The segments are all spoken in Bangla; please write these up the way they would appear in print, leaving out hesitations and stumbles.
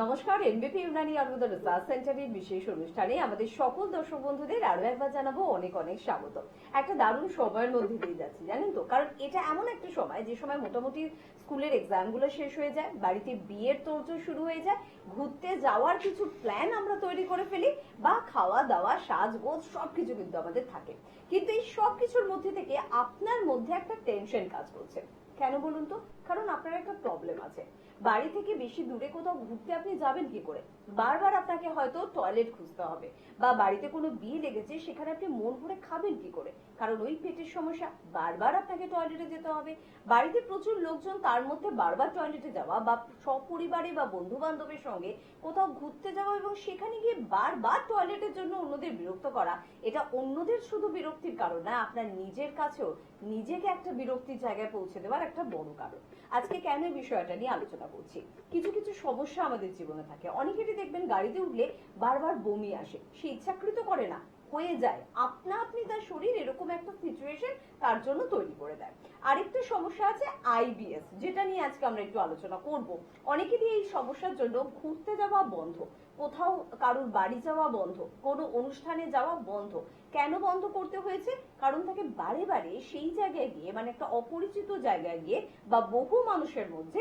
নমস্কার, এনবিপি ইউনানি আয়ুর্বেদ রিসার্চ সেন্টারের বিশেষ অনুষ্ঠানে আমাদের সকল দর্শক বন্ধুদের আরো একবার জানাবো অনেক অনেক স্বাগত। একটা দারুণ সময়ের মধ্যে দিয়ে যাচ্ছি জানেন তো, কারণ এটা এমন একটা সময় যে সময় মোটামুটি স্কুলের এক্সাম গুলো শেষ হয়ে যায়, বাড়িতে বিয়ের তোড়জোড় শুরু হয়ে যায়, ঘুরতে যাওয়ার কিছু প্ল্যান আমরা তৈরি করে ফেলি, বা খাওয়া দাওয়া সাজগোজ সবকিছু কিন্তু আমাদের থাকে। কিন্তু এই সবকিছুর মধ্যে থেকে আপনার মধ্যে একটা টেনশন কাজ করছে। কেন বলুন তো? কারণ আপনার একটা প্রবলেম আছে। বাড়ি থেকে বেশি দূরে কোথাও ঘুরতে আপনি যাবেন কি করে? বারবার আপনাকে হয়তো টয়লেট খুঁজতে হবে, বা বাড়িতে কোনো বিয়ে লেগেছে সেখানে আপনি মন ভরে খাবেন কি করে? কারণ ওই পেটের সমস্যা, বারবার আপনাকে টয়লেটে যেতে হবে। বাড়িতে প্রচুর লোকজন, তার মধ্যে বারবার টয়লেটে যাওয়া, বা সপরিবারে বা বন্ধু বান্ধবের সঙ্গে কোথাও ঘুরতে যাওয়া এবং সেখানে গিয়ে বারবার টয়লেটের জন্য অন্যদের বিরক্ত করা, এটা অন্যদের শুধু বিরক্তির কারণ না, আপনার নিজের কাছেও নিজেকে একটা বিরক্তির জায়গায় পৌঁছে দেওয়ার একটা বড় কারণ। আজকে কেন এই বিষয়টা নিয়ে আলোচনা করছি? কিছু কিছু সমস্যা আমাদের জীবনে থাকে। অনেকেরই দেখবেন গাড়িতে উঠলে বারবার বমি আসে, সে ইচ্ছাকৃত করে না, হয়ে যায়, আপনা আপনি তার শরীর এরকম একটা সিচুয়েশন তার জন্য তৈরি করে দেয়। আরেকটা সমস্যা আছে আইবিএস, যেটা নিয়ে আজকে আমরা একটু আলোচনা করব। অনেকেরই এই সমস্যার জন্য ঘুরতে যাওয়া বন্ধ, কোথাও কারোর বাড়ি যাওয়া বন্ধ, কোনো অনুষ্ঠানে যাওয়া বন্ধ। কেন বন্ধ করতে হয়েছে? কারণ তাকে বারে বারে সেই জায়গায় গিয়ে, মানে একটা অপরিচিত জায়গায় গিয়ে বা বহু মানুষের মধ্যে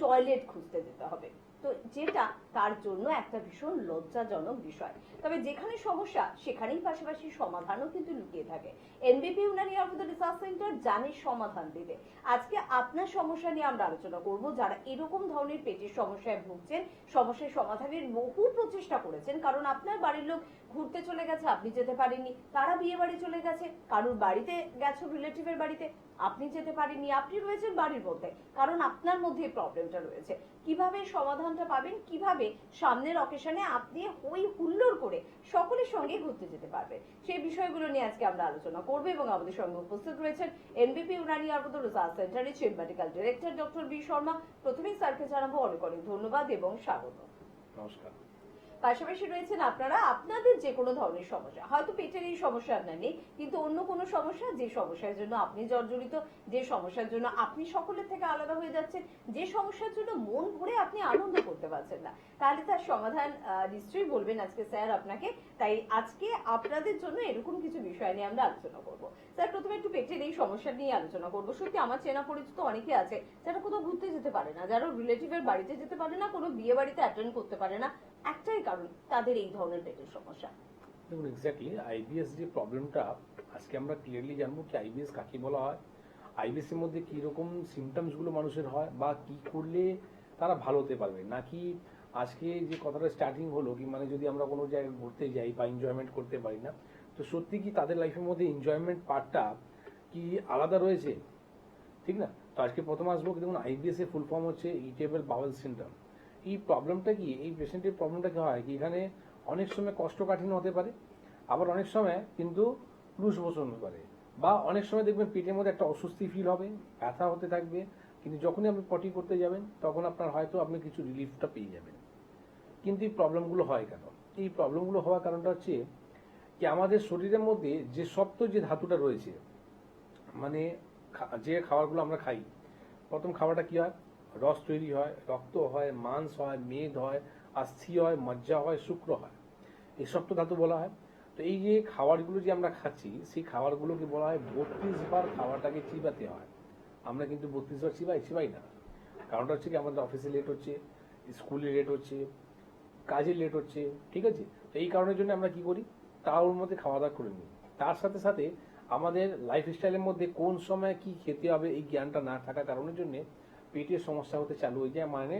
টয়লেট খুঁজতে যেতে হবে, তো যেটা তার জন্য একটা ভীষণ লজ্জাজনক বিষয়। তবে যেখানে সমস্যা সেখানেই পাশাপাশি সমাধানও কিন্তু লুকিয়ে থাকে। এনবিপি ইউনানি আয়ুর্বেদ রিসার্চ সেন্টার জানে সমাধান দিতে। আজকে আপনার সমস্যা নিয়ে আমরা আলোচনা করব। যারা এরকম ধরনের পেটের সমস্যায় ভুগছেন, সমস্যার সমাধানের বহু প্রচেষ্টা করেছেন, কারণ আপনার বাড়ির লোক ঘুরতে চলে গেছে, আপনি যেতে পারেননি, তারা বিয়ে বাড়ি চলে গেছে, কারোর বাড়িতে গেছো রিলেটিভের বাড়িতে, আপনি যেতে পারেননি, আপনি রয়েছেন বাড়ির মধ্যে, কারণ আপনার মধ্যে এই প্রবলেমটা রয়েছে। কিভাবে সমাধানটা পাবেন, কিভাবে সামনের অকেশনে আপনি হই হুল্লোড় করে সকলের সঙ্গে ঘুরতে যেতে পারবেন, সেই বিষয়গুলো নিয়ে আজকে আমরা আলোচনা করবো। এবং আমাদের সঙ্গে উপস্থিত রয়েছেন এনবিপি ইউনানি আয়ুর্বেদ রিসার্চ সেন্টারের chief medical director doctor B Sharma. প্রথমেই স্যারকে জানাবো অনেক অনেক ধন্যবাদ এবং স্বাগত। নমস্কার। পাশাপাশি রয়েছেন আপনারা, আপনাদের যে কোনো ধরনের সমস্যা, হয়তো পেটের এই সমস্যা আপনার নেই, কিন্তু অন্য কোনো সমস্যা, যে সমস্যার জন্য আপনি জর্জরিত, যে সমস্যার জন্য আপনি সকলের থেকে আলাদা হয়ে যাচ্ছেন, যে সমস্যার জন্য মন ভরে আপনি আনন্দ করতে পারছেন না, তাহলে তার সমাধান নিশ্চয়ই বলবেন আজকে স্যার আপনাকে। তাই আজকে আপনাদের জন্য এরকম কিছু বিষয় নিয়ে আমরা আলোচনা করব। স্যার, প্রথমে একটু পেটের এই সমস্যা নিয়ে আলোচনা করবো। সত্যি আমার চেনা পরিচিত অনেকে আছে যারা কোথাও ঘুরতে যেতে পারে না, যারা রিলেটিভের বাড়িতে যেতে পারে না, কোনো বিয়ে বাড়িতে অ্যাটেন্ড করতে পারে না, একটাই কারণ, তাদের এই ধরনের পেটের সমস্যা। দেখুন, এক্স্যাক্টলি আইবিএস যে প্রবলেমটা আজকে আমরা ক্লিয়ারলি জানবো কি আইবিএস কাকে বলা হয়, আইবিএস এর মধ্যে কি রকম সিমটমস গুলো মানুষের হয়, বা কি করলে তারা ভালো হতে পারবে। নাকি আজকে যে কথাটা স্টার্টিং হলো কি, মানে যদি আমরা কোনো জায়গায় ঘুরতে যাই বা এনজয়মেন্ট করতে পারি না, তো সত্যি কি তাদের লাইফের মধ্যে এনজয়মেন্ট পার্টটা কি আলাদা রয়েছে, ঠিক না? তো আজকে প্রথম আসবো কি, দেখুন আইবিএস এর ফুল ফর্ম হচ্ছে ইরিটেবল বাউল সিনড্রোম। এই প্রবলেমটা কি, এই পেশেন্টের প্রবলেমটা কি হয় কি, এখানে অনেক সময় কষ্টকাঠিন্য হতে পারে, আবার অনেক সময় কিন্তু লুজ মোশন হতে পারে, বা অনেক সময় দেখবেন পেটের মধ্যে একটা অস্বস্তি ফিল হবে, ব্যথা হতে থাকবে, কিন্তু যখনই আপনি পটি করতে যাবেন তখন আপনার হয়তো আপনি কিছু রিলিফটা পেয়ে যাবেন। কিন্তু এই প্রবলেমগুলো হয় কেন? এই প্রবলেমগুলো হওয়ার কারণটা হচ্ছে কি, আমাদের শরীরের মধ্যে যে শক্ত যে ধাতুটা রয়েছে, মানে যে খাবারগুলো আমরা খাই, প্রথম খাবারটা কি হয়, রস তৈরি হয়, রক্ত হয়, মাংস হয়, মেদ হয়, আস্থি হয়, মজ্জা হয়, শুক্র হয়, এই শক্ত ধাতু বলা হয়। তো এই যে খাবারগুলো যে আমরা খাচ্ছি, সেই খাবারগুলোকে বলা হয় 32 বার খাবারটাকে চিবাতে হয়। আমরা কিন্তু 32 বার চিবাই না। কারণটা হচ্ছে কি, আমাদের অফিসে লেট হচ্ছে, স্কুলে লেট হচ্ছে, কাজে লেট হচ্ছে, ঠিক আছে? তো এই কারণের জন্য আমরা কি করি, তার মধ্যে খাওয়া দাওয়া করে নিই। তার সাথে সাথে আমাদের লাইফ স্টাইলের মধ্যে কোন সময় কি খেতে হবে এই জ্ঞানটা না থাকার কারণের জন্য পেটের সমস্যা হতে চালু হয়ে যায়, মানে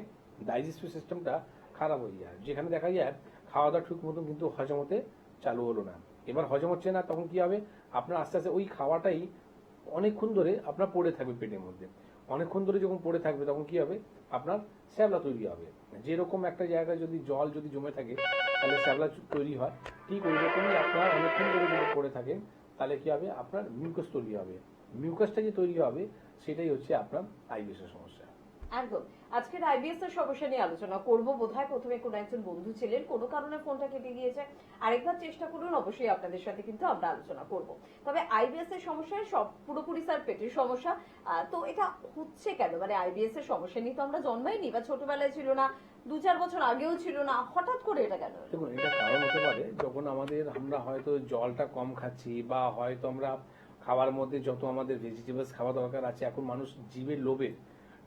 ডাইজেস্টিভ সিস্টেমটা খারাপ হয়ে যায়। যেখানে দেখা যায় খাওয়া দাওয়া ঠিক মতন কিন্তু হজম হতে চালু হলো না, এবার হজম হচ্ছে না, তখন কি হবে, আপনার আস্তে আস্তে ওই খাওয়াটাই অনেকক্ষণ ধরে আপনার পড়ে থাকবে পেটের মধ্যে। অনেকক্ষণ ধরে যখন পড়ে থাকবে তখন কি হবে, আপনার শ্যাবলা তৈরি হবে। যেরকম একটা জায়গায় যদি জল যদি জমে থাকে তাহলে শ্যাবলা তৈরি হয়, ঠিক ওই রকমই আপনার অনেকক্ষণ ধরে যদি পড়ে থাকেন তাহলে কি হবে, আপনার মিউকাস তৈরি হবে। মিউকাসটা যে তৈরি হবে সেটাই হচ্ছে আপনার আইবিএস এর সমস্যা। একদম। আজকের আইবিএস এর সমস্যা নিয়ে আলোচনা করব। বোধহয় প্রথমে কোনো একজন বন্ধু ছিলেন, কোনো কারণে ফোনটা কেটে গিয়েছে, আরেকবার চেষ্টা করুন, অবশ্যই আপনাদের সাথে কিন্তু আমরা আলোচনা করব। তবে আইবিএস এর সমস্যায় সব পুরোপুরি স্যার পেটের সমস্যা। তো এটা হচ্ছে কেন, মানে আইবিএস এর সমস্যা নিয়ে তো আমরা জন্মাইনি, বা ছোটবেলায় ছিল না, 2-4 বছর আগেও ছিল না, হঠাৎ করে এটা কেন হলো? দেখুন, এটা কারণ হতে পারে যখন আমরা হয়তো জলটা কম খাচ্ছি, বা হয়তো আমরা খাওয়ার মধ্যে যত আমাদের ভেজিটেবলস খাওয়া দরকার আছে, এখন মানুষ জীবের লোভে,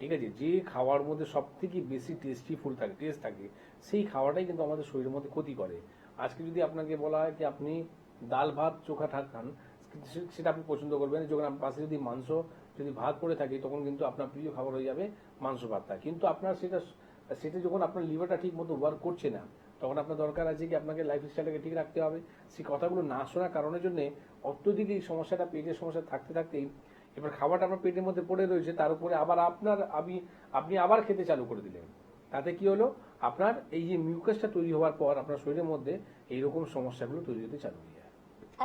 ঠিক আছে, যে খাওয়ার মধ্যে সব থেকে বেশি টেস্ট থাকে, সেই খাওয়াটাই কিন্তু আমাদের শরীরের মধ্যে ক্ষতি করে। আজকে যদি আপনাকে বলা হয় যে আপনি ডাল ভাত চোখা খান, সেটা আপনি পছন্দ করবেন। যখন আপনার পাশে যদি মাংস যদি ভাত পড়ে থাকে, তখন কিন্তু আপনার প্রিয় খাবার হয়ে যাবে মাংস ভাতটা। কিন্তু আপনার সেটা যখন আপনার লিভারটা ঠিক মতো ওয়ার্ক করছে না, তখন আপনার দরকার আছে কি আপনাকে লাইফ স্টাইলটাকে ঠিক রাখতে হবে। সেই কথাগুলো না শোনার কারণের জন্য অত্যধিক এই সমস্যাটা, পেটের সমস্যা থাকতে থাকতেই এবার খাবারটা আপনার পেটের মধ্যে পড়ে রয়েছে, তার উপরে আবার আপনি আবার খেতে চালু করে দিলেন। তাতে কি হলো, আপনার এই যে মিউকাসটা তৈরি হওয়ার পর আপনার শরীরের মধ্যে এইরকম সমস্যাগুলো তৈরি হতে চালু হয়ে যায়।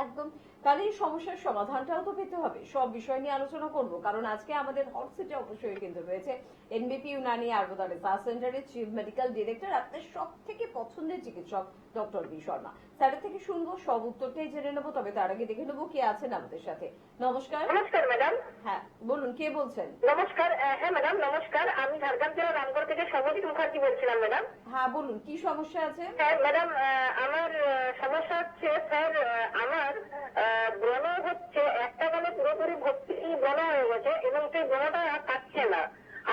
একদম। তাহলে এই সমস্যার সমাধানটাও তো পেতে হবে। সব বিষয় নিয়ে আলোচনা করব, কারণ আজকে আমাদের হট সিটে অবশ্যই কিন্তু রয়েছে এনবিপি ইউনানি আয়ুর্বেদা রিসার্চ সেন্টারের চিফ মেডিকেল ডিরেক্টর, আপনার সব থেকে পছন্দের চিকিৎসক ডক্টর বি শর্মা। স্যারের থেকে শুনবো, সব উত্তরটাই জেনে নেবো। তবে তার আগে দেখে নেবো কে আছেন আমাদের সাথে। নমস্কার। নমস্কার ম্যাডাম। হ্যাঁ বলুন, কে বলছেন? নমস্কার। হ্যাঁ ম্যাডাম নমস্কার, আমি ঝাড়গ্রাম জেলার রামগড় থেকে সর্বজিৎ মুখার্জি বলছিলাম ম্যাডাম। হ্যাঁ বলুন, কি সমস্যা আছে? হ্যাঁ ম্যাডাম, আমার সমস্যা হচ্ছে স্যার, আমার ব্রণ হচ্ছে, একটা গালে পুরোপুরি ভর্তি ব্রণ হয়ে গেছে এবং সেই ব্রণটা আর কাটছে না।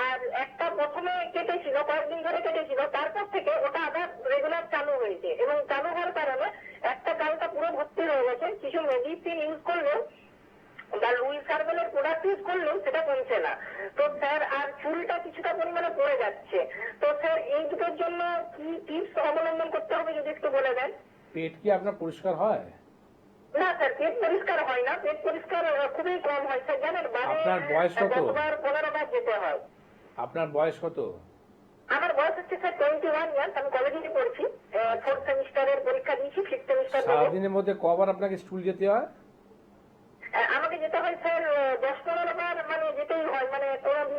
আর একটা প্রথমে কেটেছিল, কয়েকদিন ধরে কেটেছিল, তারপর থেকে ওটা আবার রেগুলার চালু হয়েছে এবং চালু হওয়ার কারণে একটা গালটা পুরো ভর্তি হয়ে গেছে। কিছু মেডিসিন ইউজ করলেও বা লুই সার্ভেলের প্রোডাক্ট ইউজ করলেও সেটা কমছে না। তো স্যার, আর চুলটা কিছুটা পরিমাণে পড়ে যাচ্ছে। তো স্যার, এই দুটোর জন্য কি টিপস অবলম্বন করতে হবে যদি একটু বলে দেন। পেট কি আপনার পরিষ্কার হয়? না স্যার, পেট পরিষ্কার হয় না, পেট পরিষ্কার খুবই কম হয় স্যার, জানেন। আপনার বয়স কত? 10-15 বার যেতে হয়। আপনার বয়স কত? আমার বয়স হচ্ছে স্যার 21 ইয়ার্স, আমি কলেজে পড়ছি, 4th সেমিস্টারের পরীক্ষা দিয়েছি, 5th সেমিস্টার। সারাদিনের মধ্যে কবার আপনাকে স্কুল যেতে হয়? আমাকে যেতে হয় স্যার 10-15 বার, মানে যেতেই হয়, মানে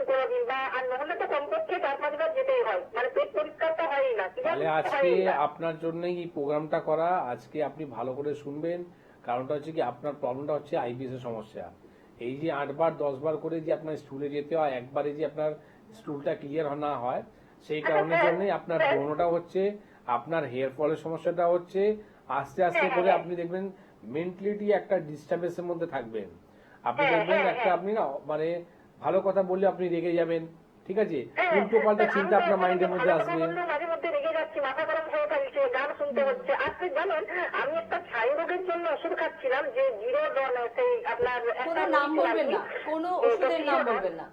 কোনোদিন বা আর নহলে তো কমপক্ষে 4-5 বার যেতেই হয়, মানে পেট পরিষ্কারটা হয়ই না। তাহলে আজকে আপনার জন্যই এই প্রোগ্রামটা করা। আজকে আপনি ভালো করে শুনবেন, কারণটা হচ্ছে কি আপনার প্রবলেমটা হচ্ছে আইবিএস এর সমস্যা। এই যে 8 বার 10 বার করে যে আপনার স্টুলে যেতে হয়, একবারে যে আপনার স্টুলটা ক্লিয়ার না হয়, সেই কারণের জন্যই আপনার ব্রণটা হচ্ছে, আপনার হেয়ার ফলের সমস্যাটা হচ্ছে। আস্তে আস্তে করে আপনি দেখবেন মেন্টালিটি একটা ডিস্টার্বেন্সের মধ্যে থাকবেন। আপনি দেখবেন একটা, আপনি না মানে ভালো কথা বললে আপনি রেগে যাবেন, ঠিক আছে, উল্টো পাল্টা চিন্তা আপনার মাইন্ডের মধ্যে আসবে। মাঝে মধ্যে রেগে যাচ্ছি, মাথা গরম হয়ে থাকছে, গান শুনতে হচ্ছে। আজকে জানেন, আমি একটা ছাই রোগের জন্য ওষুধ খাচ্ছিলাম, যে জিরো সেই আপনার কোনো নাম বলবেন না, কোনো ওষুধের নাম বলবেন না।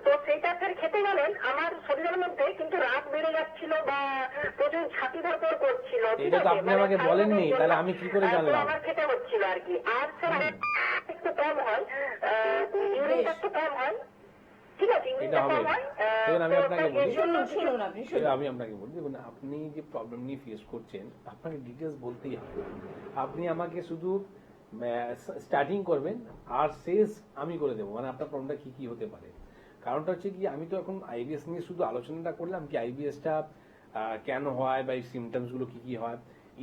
তো সেইটা স্যার খেতে গেলেন, আমার শরীরের মধ্যে কিন্তু রাত বেড়ে যাচ্ছিল বা প্রচুর ছাতি ধরপড় করছিল। এটা তো আপনি আমাকে বলেননি, তাহলে আমি কি করে জানলাম? আমার খেতে হচ্ছিল আর কি। আর স্যার একটু কম হয়, ইউরিনটা একটু কম হয়, ঠিক আছে, এটা ইউরিনটা হবে। কম হয়। দেখুন, আমি আপনাকে বলি, শুনুন আপনি শুনুন। আমি আপনাকে বলি, দেখুন আপনি যে প্রবলেম নিয়ে ফেস করছেন, আপনাকে ডিটেলস বলতেই হবে। আপনি আমাকে শুধু স্টার্টিং করবেন আর শেষ আমি করে দেবো, মানে আপনার প্রবলেমটা কি কি হতে পারে। কারণটা হচ্ছে কি, আমি তো এখন আইবিএস নিয়ে শুধু আলোচনাটা করলাম, কি আইবিএসটা কেন হয় বা এই সিমটমস গুলো কি কি হয়,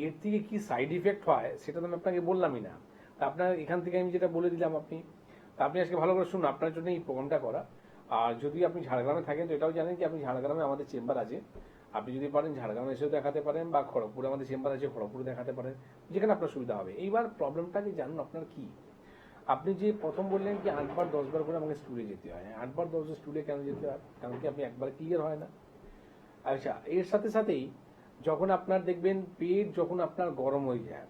এর থেকে কি সাইড ইফেক্ট হয় সেটা তো আমি আপনাকে বললামই না। তা আপনার এখান থেকে আমি যেটা বলে দিলাম, আপনি আজকে ভালো করে শুনুন, আপনার জন্য এই প্রোগ্রামটা করা। আর যদি আপনি ঝাড়গ্রামে থাকেন, তো এটাও জানেন কি আপনি ঝাড়গ্রামে আমাদের চেম্বার আছে, আপনি যদি পারেন ঝাড়গ্রামে এসেও দেখাতে পারেন, বা খড়গপুরে আমাদের চেম্বার আছে, খড়গপুরে দেখাতে পারেন, যেখানে আপনার সুবিধা হবে। এইবার প্রবলেমটাকে জানুন আপনার কি। আপনি যে প্রথম বললেন কি 8 বার 10 বার করে আমাকে স্টুলে যেতে হয়, 8 বার 10 স্টুলে কেন যেতে হয়? কারণ কি আপনি একবার ক্লিয়ার হয় না। আচ্ছা, এর সাথে সাথেই যখন আপনার দেখবেন পেট যখন আপনার গরম হয়ে যায়,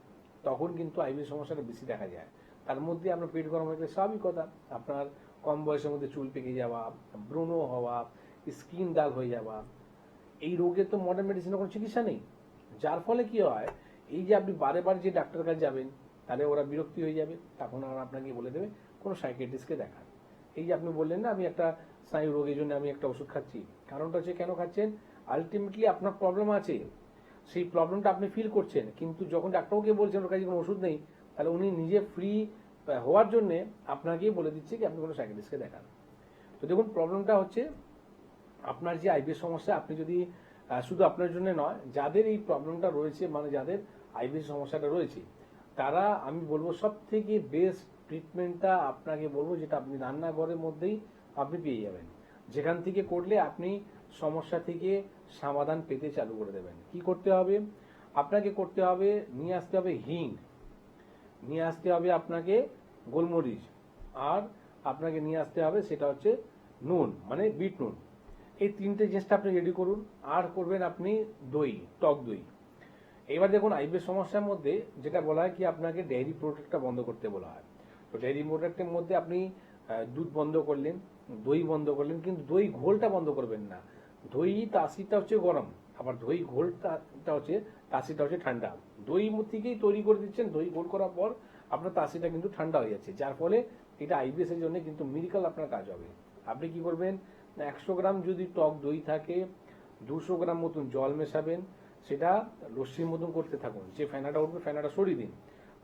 তখন কিন্তু আইবিএস সমস্যাটা বেশি দেখা যায়। তার মধ্যে আপনার পেট গরম হয়ে গেলে স্বাভাবিক কথা, আপনার কম বয়সের মধ্যে চুল পেকে যাওয়া, ব্রণ হওয়া, স্কিন দাগ হয়ে যাওয়া, এই রোগের তো মডার্ন মেডিসিনের কোনো চিকিৎসা নেই। যার ফলে কি হয়, এই যে আপনি বারে বারে যে ডাক্তার কাছে যাবেন, তাহলে ওরা বিরক্তি হয়ে যাবে, তখন আর আপনাকে বলে দেবে কোনো সাইকিয়াট্রিস্টকে দেখান। এই যে আপনি বললেন না আমি একটা স্নায়ু রোগের জন্য আমি একটা ওষুধ খাচ্ছি, কারণটা হচ্ছে কেন খাচ্ছেন, আলটিমেটলি আপনার প্রবলেম আছে, সেই প্রবলেমটা আপনি ফিল করছেন, কিন্তু যখন ডাক্তারকে বলছেন ওর কাছে কোনো ওষুধ নেই, তাহলে উনি নিজে ফ্রি হওয়ার জন্য আপনাকেই বলে দিচ্ছে কি আপনি কোনো সাইকিয়াট্রিস্টকে দেখান। তো দেখুন, প্রবলেমটা হচ্ছে আপনার যে আইবিএস সমস্যা, আপনি যদি শুধু আপনার জন্য নয়, যাদের এই প্রবলেমটা রয়েছে, মানে যাদের আইবিএস সমস্যাটা রয়েছে, তারা আমি বলবো সব থেকে বেস্ট ট্রিটমেন্টটা আপনাকে বলবো, যেটা আপনি রান্নাঘরের মধ্যেই আপনি পেয়ে যাবেন, যেখান থেকে করলে আপনি সমস্যা থেকে সমাধান পেতে চালু করে দেবেন। কি করতে হবে? আপনাকে করতে হবে, নিয়ে আসতে হবে হিং, নিয়ে আসতে হবে আপনাকে গোলমরিচ, আর আপনাকে নিয়ে আসতে হবে সেটা হচ্ছে নুন, মানে বিট নুন। এই তিনটে জিনিসটা আপনি রেডি করুন। আর করবেন আপনি দই, টক দই। এবার দেখুন আইবিএস সমস্যার মধ্যে যেটা বলা হয় কি আপনাকে ডেইরি প্রোডাক্টটা বন্ধ করতে বলা হয়। তো ডেইরি প্রোডাক্টের মধ্যে আপনি দুধ বন্ধ করলেন, দই বন্ধ করলেন, কিন্তু দই ঘোলটা বন্ধ করবেন না। দই তাসিটা হচ্ছে গরম, আবার দই ঘোলটা হচ্ছে তাসিটা হচ্ছে ঠান্ডা। দই থেকেই তৈরি করে দিচ্ছেন, দই ঘোল করার পর আপনার তাসিটা কিন্তু ঠান্ডা হয়ে যাচ্ছে, যার ফলে এটা আইবিএস এর জন্য কিন্তু মিরাকল আপনার কাজ হবে। আপনি কি করবেন? 100 গ্রাম যদি টক দই থাকে, 200 গ্রাম মতন জল মেশাবেন, সেটা লস্যির মতন করতে থাকুন। যে ফেনাটা উঠবে ফেনাটা সরিয়ে দিন।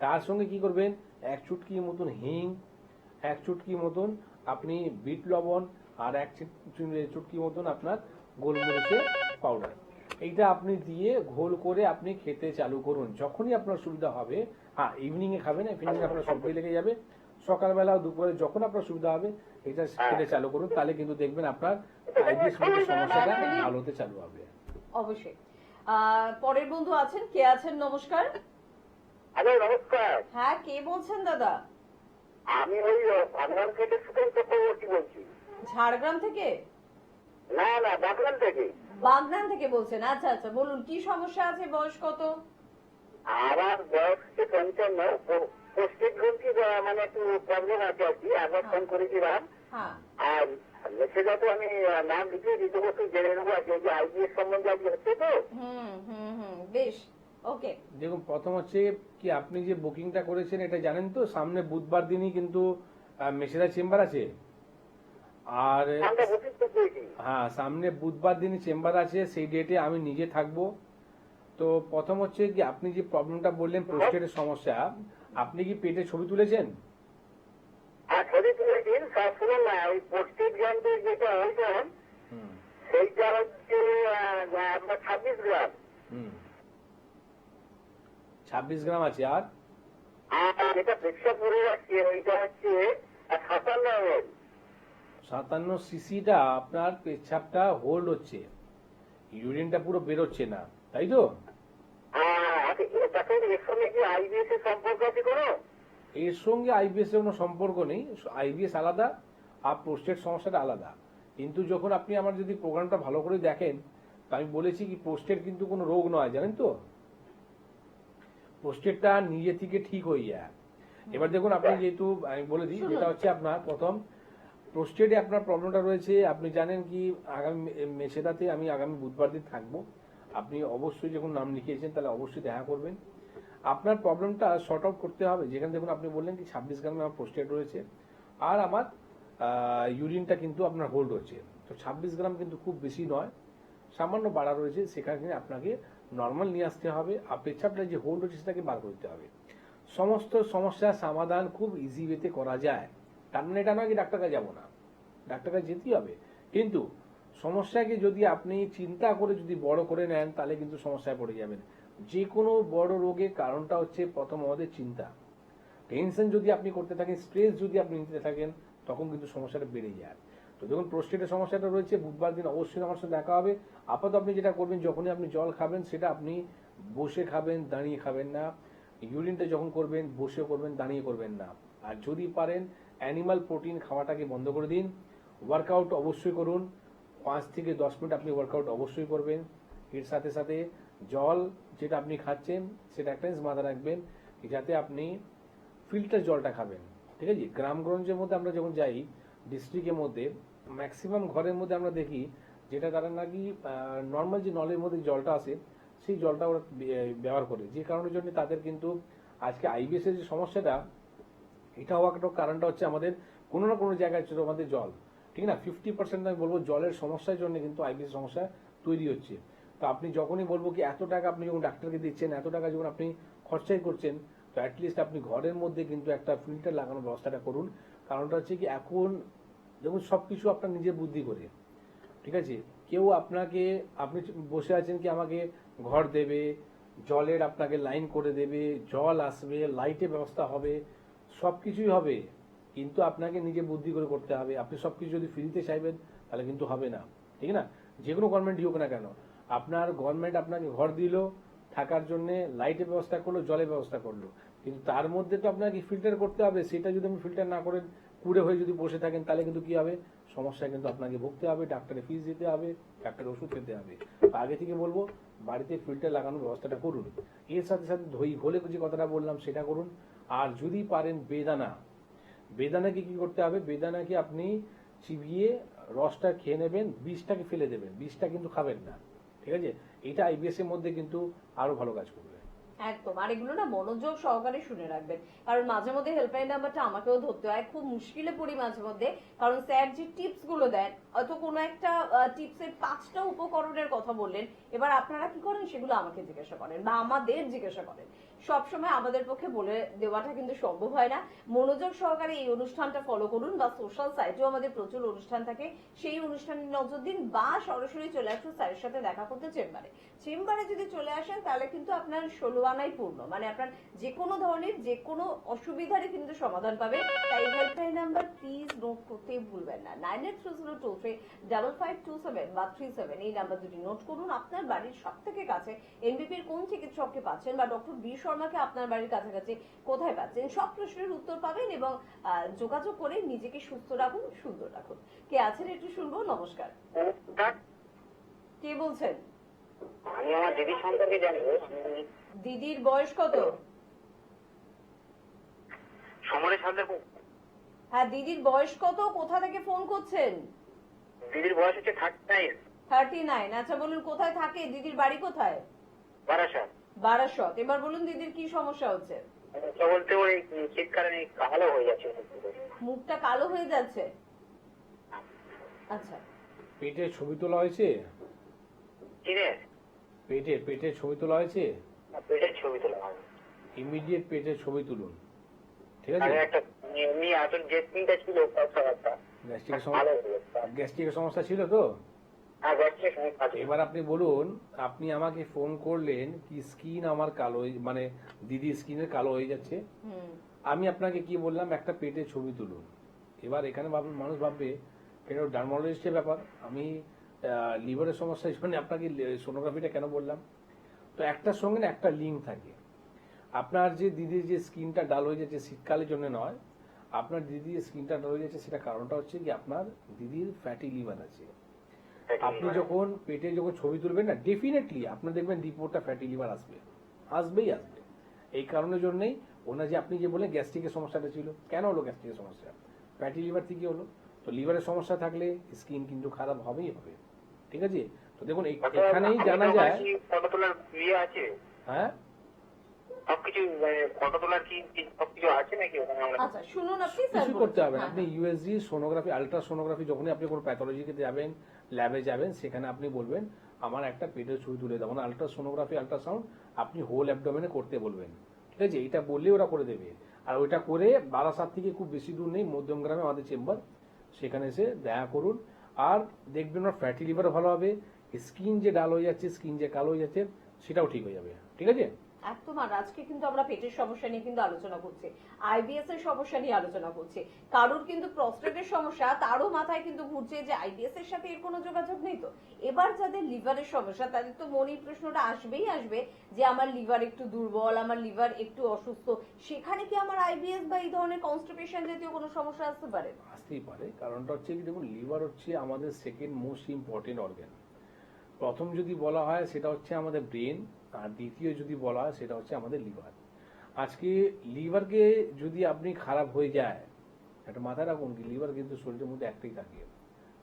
তার সঙ্গে কি করবেন? 1 চুটকি মতন হিং, 1 চুটকি মতন আপনি বিট লবণ, আর 1 চুটকি মতন আপনার গোলমরিচের পাউডার, এইটা আপনি দিয়ে ঘোল করে আপনি খেতে চালু করুন। যখনই আপনার সুবিধা হবে, হ্যাঁ ইভিনিং এ খাবেন, ইভিনিং এ আপনার সবটাই লেগে যাবে, সকালবেলা দুপুরে যখন আপনার সুবিধা হবে এটা খেতে চালু করুন, তাহলে কিন্তু দেখবেন আপনার আইবিএস সমস্যাটা ভালো হতে চালু হবে। অবশ্যই। পরের বন্ধু আছেন, কে আছেন? নমস্কার। হ্যালো, নমস্কার। হ্যাঁ, কে বলছেন দাদা? আমি ওই বাগনান থেকে সুখেন চক্রবর্তী বলছি। ঝাড়গ্রাম থেকে? না না, বাগনান থেকে। বাগনান থেকে বলছেন? আচ্ছা আচ্ছা, বলুন কি সমস্যা আছে, বয়স কত? আমার বয়স হচ্ছে 55। পোস্টেড গ্রন্থি মানে একটু প্রবলেম আছে আর কি। একবার ফোন করেছিলাম, হ্যাঁ। আর সেটা তো আমি নাম লিখিয়ে দিতে বসে জেনে নেবো আর যে আইবিএস সম্বন্ধে আজকে হচ্ছে তো। বেশ, ওকে। দেখুন প্রথম হচ্ছে কি আপনি যে বুকিংটা করেছেন এটা জানেন তো, সামনে বুধবার দিনই কিন্তু মেসেদা চেম্বার আছে। আর আমরা বুকিং করতেছি। হ্যাঁ, সামনে বুধবার দিনই চেম্বার আছে, সেই ডেটে আমি নিজে থাকবো। তো প্রথম হচ্ছে কি আপনি যে প্রবলেমটা বললেন প্রোস্টেটের সমস্যা, আপনি কি পেটে ছবি তুলেছেন? আর ছবি তুলে দিন সব শুনুন না, ওই পোস্টেড গ্রন্থের যেটা ওইটান সেইটা হচ্ছে আপনার 26 গ্রাম। 26 গ্রাম আছে। আর আর যেটা পেশা পড়ে যাচ্ছে ওইটা হচ্ছে 57 ml। 57 সিসিটা আপনার পেচ্ছাপটা হোল্ড হচ্ছে, ইউরিনটা পুরো বেরোচ্ছে না, তাই তো? এর সঙ্গে কি আইবিএস এর সম্পর্ক আছে কোনো? এর সঙ্গে আইবিএস এর কোনো সম্পর্ক নেই। আইবিএস আলাদা আর প্রোস্টেট সমস্যাটা আলাদা। কিন্তু যখন আপনি আমার যদি প্রোগ্রামটা ভালো করে দেখেন, তো আমি বলেছি কি প্রোস্টেট কিন্তু কোনো রোগ নয়, জানেন তো? প্রোস্টেটটা নিজে থেকে ঠিক হয়ে যায়। এবার দেখুন আপনি যেহেতু আমি বলে দিই, যেটা হচ্ছে আপনার প্রথম প্রোস্টেটে আপনার প্রবলেমটা রয়েছে, আপনি জানেন কি আগামী মেসেদাতে আমি আগামী বুধবার দিন থাকবো। আপনি অবশ্যই যখন নাম লিখিয়েছেন তাহলে অবশ্যই দেখা করবেন। আপনার প্রবলেমটা শর্ট আউট করতে হবে। যেখানে দেখুন আপনি বললেন কি 26 গ্রামে আমার প্রোস্টেট রয়েছে, আর আমার ইউরিনটা কিন্তু আপনার হোল্ড হচ্ছে। তো 26 গ্রাম কিন্তু খুব বেশি নয়, সামান্য বাড়া রয়েছে, সেখানে আপনাকে নর্মাল নিয়ে আসতে হবে। আর পেচ্ছাপটা যে হোল্ড হচ্ছে সেটাকে বার করতে হবে। সমস্ত সমস্যার সমাধান খুব ইজি ওয়েতে করা যায়। তার মানে এটা নয় কি ডাক্তার কাছে যাবো না, ডাক্তার কাছে যেতেই হবে। কিন্তু সমস্যাকে যদি আপনি চিন্তা করে যদি বড় করে নেন তাহলে কিন্তু সমস্যায় পড়ে যাবেন। যে কোনো বড় রোগের কারণটা হচ্ছে প্রথম আমাদের চিন্তা। টেনশন যদি আপনি করতে থাকেন, স্ট্রেস যদি আপনি নিতে থাকেন, তখন কিন্তু সমস্যাটা বেড়ে যায়। তো দেখুন প্রোস্টেটের সমস্যাটা রয়েছে, বুধবার দিন অবশ্যই আমার সাথে দেখা হবে। আপাতত আপনি যেটা করবেন, যখনই আপনি জল খাবেন সেটা আপনি বসে খাবেন, দাঁড়িয়ে খাবেন না। ইউরিনটা যখন করবেন বসে করবেন, দাঁড়িয়ে করবেন না। আর যদি পারেন অ্যানিমাল প্রোটিন খাওয়াটাকে বন্ধ করে দিন। ওয়ার্কআউট অবশ্যই করুন, 5 থেকে 10 মিনিট আপনি ওয়ার্কআউট অবশ্যই করবেন। এর সাথে সাথে জল যেটা আপনি খাচ্ছেন সেটা একটা জিনিস মাথায় রাখবেন, যাতে আপনি ফিল্টার জলটা খাবেন। ঠিক আছে? গ্রামগঞ্জের মধ্যে আমরা যখন যাই, ডিস্ট্রিক্টের মধ্যে ম্যাক্সিমাম ঘরের মধ্যে আমরা দেখি যেটা তারা নাকি নর্মাল যে নলের মধ্যে জলটা আসে সেই জলটা ওরা ব্যবহার করে, যে কারণের জন্য তাদের কিন্তু আজকে আইবিএস এর যে সমস্যাটা, এটা হওয়ার কারণটা হচ্ছে আমাদের কোনো না কোনো জায়গায় ছিল আমাদের জল, ঠিক না? 50% আমি বলবো জলের সমস্যার জন্য কিন্তু আইবিএস সমস্যা তৈরি হচ্ছে। তো আপনি যখনই বলবো কি এত টাকা আপনি যখন ডাক্তারকে দিচ্ছেন, এত টাকা যখন আপনি খরচাই করছেন, তো অ্যাটলিস্ট আপনি ঘরের মধ্যে কিন্তু একটা ফিল্টার লাগানোর ব্যবস্থাটা করুন। কারণটা হচ্ছে কি এখন দেখুন সবকিছু আপনার নিজের বুদ্ধি করে, ঠিক আছে? কেউ আপনাকে, আপনি বসে আছেন কি আমাকে ঘর দেবে, জলের আপনাকে লাইন করে দেবে, জল আসবে, লাইটের ব্যবস্থা হবে, সবকিছুই হবে, কিন্তু আপনাকে নিজে বুদ্ধি করে করতে হবে। আপনি সবকিছু যদি ফ্রিতে চাইবেন তাহলে কিন্তু হবে না, ঠিক না? যে কোনো গভর্নমেন্টই হোক না কেন, আপনার গভর্নমেন্ট আপনাকে ঘর দিল, থাকার জন্য লাইটের ব্যবস্থা করলো, জলের ব্যবস্থা করলো, কিন্তু তার মধ্যে তো আপনাকে ফিল্টার করতে হবে। সেটা যদি আপনি ফিল্টার না করেন, কুড়ে হয়ে যদি বসে থাকেন, তাহলে কিন্তু কি হবে, সমস্যা কিন্তু আপনাকে ভুগতে হবে, ডাক্তারের ফিস দিতে হবে, ডাক্তারের ওষুধ খেতে হবে। তো আগে থেকে বলবো বাড়িতে ফিল্টার লাগানোর ব্যবস্থাটা করুন। এর সাথে সাথে দই ঘোলে যে কথাটা বললাম সেটা করুন। আর যদি পারেন বেদানাকে কি করতে হবে, বেদানাকে আপনি চিবিয়ে রসটা খেয়ে নেবেন, বীজটাকে ফেলে দেবেন, বীজটা কিন্তু খাবেন না, ঠিক আছে? এটা আইবিএস এর মধ্যে কিন্তু আরো ভালো কাজ করবে। একদম। আর এগুলো না মনোযোগ সহকারে শুনে রাখবেন, কারণ মাঝে মধ্যে হেল্পলাইন নাম্বারটা আমাকেও ধরতে হয়, খুব মুশকিলে পড়ি মাঝে মধ্যে। কারণ স্যার যে টিপস গুলো দেন, হয়তো কোনো একটা টিপসের 5টা উপকরণের কথা বললেন, এবার আপনারা কি করেন সেগুলো আমাকে জিজ্ঞাসা করেন বা আমাদের জিজ্ঞাসা করেন। সবসময় আমাদের পক্ষে বলে দেওয়াটা কিন্তু সম্ভব হয় না। মনোযোগ সহকারে এই অনুষ্ঠানটা ফলো করুন, বা সোশ্যাল সাইটেও আমাদের প্রচুর অনুষ্ঠান থাকে, সেই অনুষ্ঠানে নজর দিন, বা সরাসরি চলে আসুন স্যারের সাথে দেখা করতে চেম্বারে যদি চলে আসেন তাহলে কিন্তু আপনার 16 আনাই পূর্ণ, মানে আপনার যে কোনো ধরনের যে কোনো অসুবিধারই কিন্তু সমাধান পাবেন। তাই হেল্পলাইন নাম্বার প্লিজ নোট করতে ভুলবেন না, 9830235527 বা 37, এই নাম্বার দুটি নোট করুন। আপনার বাড়ির সব থেকে কাছে এমবিপির কোন চিকিৎসককে পাচ্ছেন, বা ডক্টর বি শর্মাকে আপনার বাড়ির কাছাকাছি কোথায় পাচ্ছেন, সব প্রশ্নের উত্তর পাবেন, এবং যোগাযোগ করে নিজেকে সুস্থ রাখুন, সুন্দর রাখুন। কে আছেন একটু শুনবো। নমস্কার, কে বলছেন? আমি আমার দিদি সম্পর্কে জানবো। দিদির বয়স কত? সমরের সাথে হ্যাঁ, দিদির বয়স কত, কোথা থেকে ফোন করছেন? দিদির বয়স হচ্ছে 39। 39। আচ্ছা বলুন, কোথায় থাকে দিদির, বাড়ি কোথায়? বারাসাত। বারাসত। এবার বলুন দিদির কি সমস্যা হচ্ছে? বলতে ওই শীতকালে কালো হয়ে যাচ্ছে, মুখটা কালো হয়ে যাচ্ছে। আচ্ছা, পেটের ছবি তোলা হয়েছে? কি রে? পেটের ছবি তোলা হয়েছে? পেটের ছবি তোলা হয়। ইমিডিয়েট পেটের ছবি তুলুন, ঠিক আছে? আগে একটা এমনি আসল যে তিনটা ছিল কথাবার্তা গ্যাস্ট্রিকের সমস্যা ছিল তো? আর যাচ্ছে সমস্যা আছে। এবার আপনি বলুন, আপনি আমাকে ফোন করলেন কি স্কিন আমার কালো মানে দিদির স্কিনের কালো হয়ে যাচ্ছে, আমি আপনাকে কি বললাম, একটা পেটের ছবি তুলুন। এবার এখানে মানুষ ভাববে এটা ডার্মাটোলজিস্টের ব্যাপার, আমি লিভারের সমস্যা, এই জন্য আপনাকে সোনোগ্রাফিটা কেন বললাম। তো একটার সঙ্গে না একটা লিঙ্ক থাকে। আপনার যে দিদির যে স্কিনটা ডাল হয়ে যাচ্ছে শীতকালের জন্য নয়, আপনার দিদির স্কিনটা ডাল হয়ে যাচ্ছে সেটা কারণটা হচ্ছে কি আপনার দিদির ফ্যাটি লিভার আছে। আপনি যখন পেটে যখন ছবি তুলবেন না, ডেফিনেটলি আপনার দেখবেন রিপোর্টটা ফ্যাটি লিভার আসবেই আসবে। এই কারণের জন্যই ওনার যে আপনি যে বলেন গ্যাস্ট্রিকের সমস্যাটা ছিল, কেন হলো গ্যাস্ট্রিকের সমস্যা? ফ্যাটি লিভার থেকে হলো। তো লিভারের সমস্যা থাকলে স্কিন কিন্তু খারাপ হবেই হবে, ঠিক আছে? তো দেখুন এখানেই জানা যায়। ফটো তোলার ইয়ে আছে? হ্যাঁ, সবকিছু ফটো তোলার কি সবকিছু আছে নাকি ওখানে? আচ্ছা শুনুন, আপনি কিছু করতে হবে না। আপনি ইউএসজি সোনোগ্রাফি, আল্ট্রাসোনোগ্রাফি, যখনই আপনি কোনো প্যাথোলজিতে যাবেন, ল্যাবে যাবেন, সেখানে আপনি বলবেন আমার একটা পেটের ছবি তুলে দেবেন। আল্ট্রাসোনোগ্রাফি, আল্ট্রাসাউন্ড আপনি হোল অ্যাবডোমেনে করতে বলবেন, ঠিক আছে? এটা বললে ওরা করে দেবে। আর ওইটা করে বারাসাত থেকে খুব বেশি দূর নেই, মধ্যমগ্রামে আমাদের চেম্বার, সেখানে এসে দেখা করুন। আর দেখবেন ওর ফ্যাটি লিভার ভালো হবে, স্কিন যে ডাল হয়ে যাচ্ছে, স্কিন যে কালো হয়ে যাচ্ছে, সেটাও ঠিক হয়ে যাবে, ঠিক আছে? একদম। আর আজকে কিন্তু আমরা পেটের সমস্যা নিয়ে কিন্তু আলোচনা করছি, আইবিএস এর সমস্যা নিয়ে আলোচনা করছি। কারোর কিন্তু প্রস্টেটের সমস্যা, তারও মাথায় কিন্তু ঘুরছে যে আইবিএস এর সাথে এর কোনো যোগাযোগ নেই। তো এবার যাদের লিভারের সমস্যা, তাদের তো মনে প্রশ্নটা আসবেই আসবে যে আমার লিভার একটু দুর্বল, আমার লিভার একটু অসুস্থ, সেখানে কি আমার আইবিএস বা এই ধরনের কনস্টিপেশন জাতীয় কোনো সমস্যা আসতে পারে? আসতেই পারে। কারণটা হচ্ছে কি, দেখুন লিভার হচ্ছে আমাদের সেকেন্ড মোস্ট ইম্পর্টেন্ট অর্গান। প্রথম যদি বলা হয় সেটা হচ্ছে আমাদের ব্রেন, আর দ্বিতীয় যদি বলা হয় সেটা হচ্ছে আমাদের লিভার। আজকে লিভারকে যদি আপনি খারাপ হয়ে যায়, একটা মাথায় রাখুন কি লিভার কিন্তু শরীরের মধ্যে একটাই থাকে,